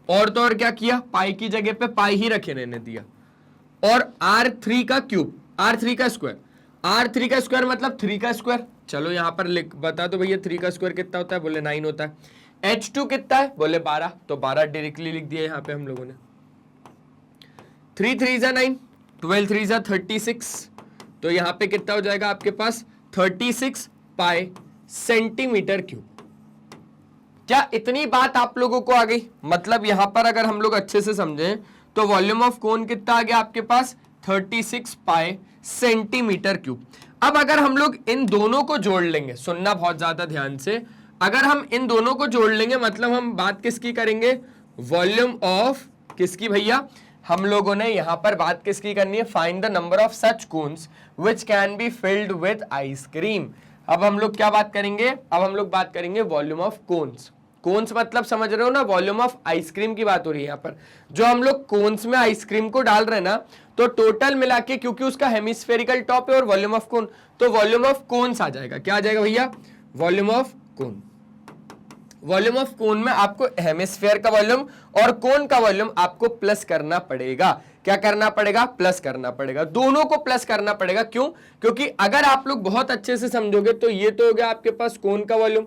और तो और क्या किया, पाई की जगह पे पाई ही रखे रहने दिया, और R3 का क्यूब, R3 का स्क्वायर, R3 का स्क्वायर मतलब 3 का स्क्वायर। चलो यहां पर लिख बता दो भैया 3 का स्क्वायर कितना होता है, बोले 9 होता है। H2 कितना है, बोले 12, तो 12 डायरेक्टली लिख दिया यहां पे हम लोगों ने। 3 3 जा 9, 12 3 जा 36, तो यहां पे कितना हो जाएगा आपके पास 36 पाई सेंटीमीटर क्यूब। क्या इतनी बात आप लोगों को आ गई, मतलब यहां पर अगर हम लोग अच्छे से समझें तो वॉल्यूम ऑफ कोन कितना आ गया आपके पास 36 पाई सेंटीमीटर क्यूब। अब अगर हम लोग इन दोनों को जोड़ लेंगे, सुनना बहुत ज्यादा ध्यान से, अगर हम इन दोनों को जोड़ लेंगे मतलब हम बात किसकी करेंगे, वॉल्यूम ऑफ किसकी भैया, हम लोगों ने यहां पर बात किसकी करनी है, find the number of such cones which can be filled with ice cream. अब हम लोग क्या बात करेंगे, अब हम लोग बात करेंगे वॉल्यूम ऑफ कोन्स। कोन्स मतलब समझ रहे हो ना, वॉल्यूम ऑफ आइसक्रीम की बात हो रही है यहाँ पर। जो हम लोग कोन्स में आइसक्रीम को डाल रहे हैं ना, तो टोटल मिला के, क्योंकि उसका हेमिस्फेरिकल टॉप है और वॉल्यूम ऑफ कोन, तो वॉल्यूम ऑफ कोन्स आ जाएगा। क्या आ जाएगा भैया, volume of cone. Volume of कोन में आपको हेमिस्फेयर का वॉल्यूम और कोन का वॉल्यूम आपको प्लस करना पड़ेगा। क्या करना पड़ेगा, प्लस करना पड़ेगा, दोनों को प्लस करना पड़ेगा। क्यों, क्योंकि अगर आप लोग बहुत अच्छे से समझोगे तो ये तो हो गया आपके पास कोन का वॉल्यूम,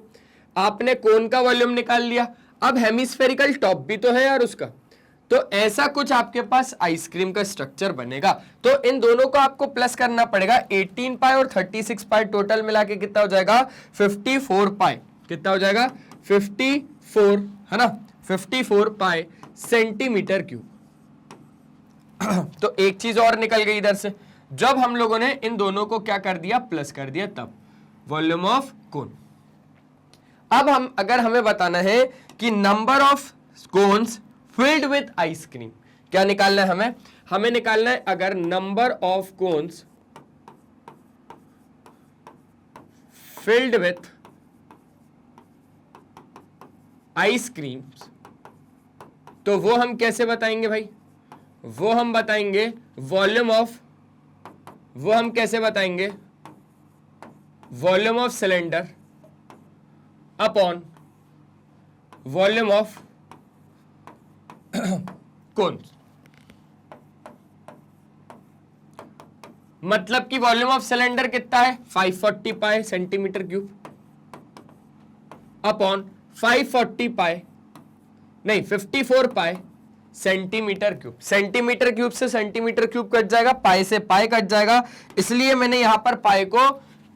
आपने कोन का वॉल्यूम निकाल लिया, अब हेमिस्फेरिकल टॉप भी तो है यार उसका, तो ऐसा कुछ आपके पास आइसक्रीम का स्ट्रक्चर बनेगा। तो इन दोनों को आपको प्लस करना पड़ेगा। 18 पाई और 36 पाई टोटल मिला के कितना हो जाएगा, 54 पाई। कितना हो जाएगा, 54 है ना, 54 पाई सेंटीमीटर क्यूब। तो एक चीज और निकल गई इधर से, जब हम लोगों ने इन दोनों को क्या कर दिया, प्लस कर दिया, तब वॉल्यूम ऑफ कोन। अब हम अगर हमें बताना है कि number of cones filled with ice cream, क्या निकालना है हमें निकालना है अगर number of cones filled with ice cream, तो वो हम कैसे बताएंगे भाई, वो हम बताएंगे वॉल्यूम ऑफ, वो हम कैसे बताएंगे volume of cylinder upon volume of cones. मतलब कि वॉल्यूम ऑफ सिलेंडर कितना है 540 पाई सेंटीमीटर क्यूब अपॉन 540 पाई नहीं 54 पाई सेंटीमीटर क्यूब। सेंटीमीटर क्यूब से सेंटीमीटर क्यूब कट जाएगा, पाई से पाई कट जाएगा, इसलिए मैंने यहां पर पाई को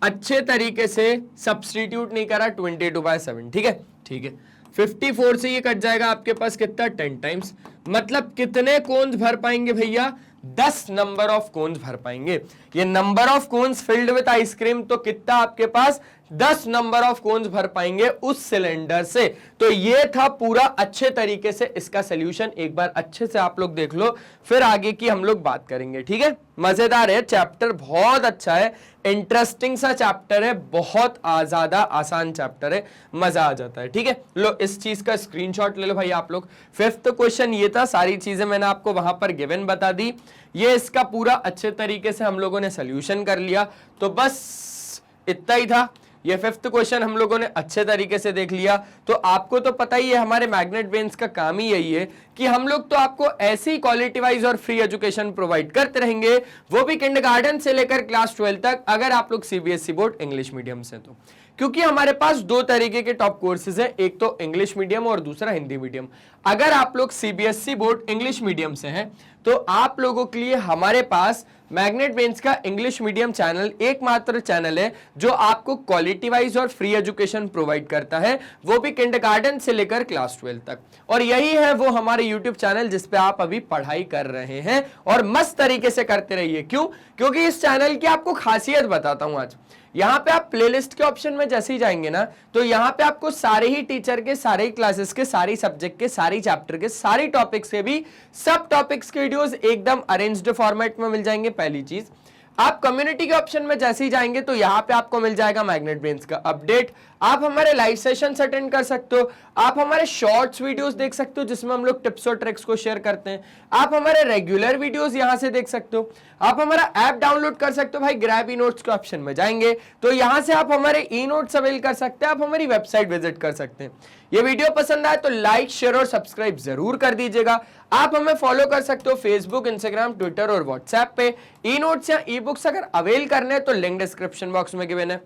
अच्छे तरीके से सब्स्टिट्यूट नहीं करा 22/7। ठीक है, ठीक है। 54 से ये कट जाएगा आपके पास कितना 10 टाइम्स, मतलब कितने कोन्स भर पाएंगे भैया 10 नंबर ऑफ कोन्स भर पाएंगे। ये number of cones filled with ice cream तो कितना आपके पास 10 नंबर ऑफ कोन्स भर पाएंगे उस सिलेंडर से। तो ये था पूरा अच्छे तरीके से इसका सॉल्यूशन, एक बार अच्छे से आप लोग देख लो, फिर आगे की हम लोग बात करेंगे। ठीक है, मजेदार है चैप्टर, बहुत अच्छा है, इंटरेस्टिंग सा चैप्टर है, बहुत ज्यादा आसान चैप्टर है, मजा आ जाता है। ठीक है, लो इस चीज का स्क्रीनशॉट ले लो भाई आप लोग। 5th क्वेश्चन ये था, सारी चीजें मैंने आपको वहां पर गिवन बता दी, ये इसका पूरा अच्छे तरीके से हम लोगों ने सॉल्यूशन कर लिया। तो बस इतना ही था, ये 5th क्वेश्चन हम लोगों ने अच्छे तरीके से देख लिया। तो आपको तो पता ही है हमारे मैग्नेट ब्रेन्स का काम ही यही है कि हम लोग तो आपको ऐसी क्वालिटी वाइज और फ्री एजुकेशन प्रोवाइड करते रहेंगे, वो भी किंडरगार्टन से लेकर क्लास 12 तक, अगर आप लोग सीबीएसई बोर्ड इंग्लिश मीडियम से। तो क्योंकि हमारे पास 2 तरीके के टॉप कोर्सेज हैं, एक तो इंग्लिश मीडियम और दूसरा हिंदी मीडियम। अगर आप लोग सीबीएसई बोर्ड इंग्लिश मीडियम से हैं तो आप लोगों के लिए हमारे पास मैग्नेट ब्रेन्स का इंग्लिश मीडियम चैनल एकमात्र चैनल है जो आपको क्वालिटी वाइज और फ्री एजुकेशन प्रोवाइड करता है, वो भी किंडरगार्टन से लेकर क्लास 12 तक। और यही है वो हमारे यूट्यूब चैनल जिस पे आप अभी पढ़ाई कर रहे हैं, और मस्त तरीके से करते रहिए। क्यों? क्योंकि इस चैनल की आपको खासियत बताता हूं आज। यहाँ पे आप प्लेलिस्ट के ऑप्शन में जैसे ही जाएंगे ना, तो यहाँ पे आपको सारे ही टीचर के, सारे ही क्लासेस के, सारी सब्जेक्ट के, सारी चैप्टर के, सारी टॉपिक्स के भी सब टॉपिक्स के वीडियोस एकदम अरेंज्ड फॉर्मेट में मिल जाएंगे। पहली चीज, आप कम्युनिटी के ऑप्शन में जैसे ही जाएंगे तो यहाँ पे आपको मिल जाएगा मैग्नेट ब्रेन्स का अपडेट। आप हमारे लाइव सेशन अटेंड कर सकते हो, आप हमारे शॉर्ट्स वीडियोस देख सकते हो जिसमें हम लोग टिप्स और ट्रिक्स को शेयर करते हैं, आप हमारे रेगुलर वीडियोस यहाँ से देख सकते हो, आप हमारा ऐप डाउनलोड कर सकते हो भाई। ग्रैब ई नोट्स के ऑप्शन में जाएंगे तो यहाँ से आप हमारे ई नोट्स अवेल कर सकते हैं, आप हमारी वेबसाइट विजिट कर सकते हैं। ये वीडियो पसंद आए तो लाइक, शेयर और सब्सक्राइब जरूर कर दीजिएगा। आप हमें फॉलो कर सकते हो फेसबुक, इंस्टाग्राम, ट्विटर और व्हाट्सएप पे। ई नोट्स या ई बुक्स अगर अवेल करने हैं तो लिंक डिस्क्रिप्शन बॉक्स में गिवन है।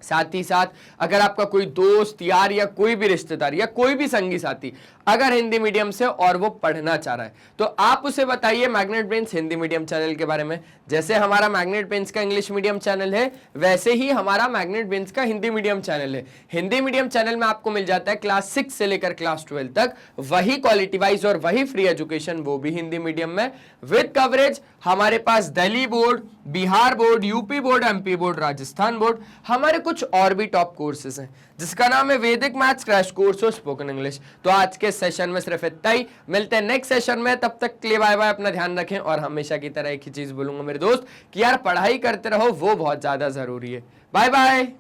साथ ही साथ अगर आपका कोई दोस्त, यार या कोई भी रिश्तेदार या कोई भी संगी साथी अगर हिंदी मीडियम से और वो पढ़ना चाह रहा है तो आप उसे बताइए magnet brains Hindi medium channel के बारे में। जैसे हमारा मैग्नेट ब्रेन्स का इंग्लिश मीडियम चैनल है, वैसे ही हमारा मैग्नेट ब्रेन्स का हिंदी मीडियम चैनल है। हिंदी मीडियम चैनल में आपको मिल जाता है क्लास 6 से लेकर क्लास 12 तक वही क्वालिटी वाइज और वही फ्री एजुकेशन, वो भी हिंदी मीडियम में विद कवरेज। हमारे पास Delhi board, Bihar board, UP board, MP board, Rajasthan board, हमारे कुछ और भी टॉप कोर्सेज हैं जिसका नाम है वैदिक मैथ्स क्रैश कोर्स और स्पोकन इंग्लिश। तो आज के सेशन में सिर्फ इतना ही, मिलते हैं नेक्स्ट सेशन में, तब तक के लिए बाय बाय, अपना ध्यान रखें। और हमेशा की तरह एक ही चीज बोलूंगा मेरे दोस्त कि यार पढ़ाई करते रहो, वो बहुत ज्यादा जरूरी है। Bye bye.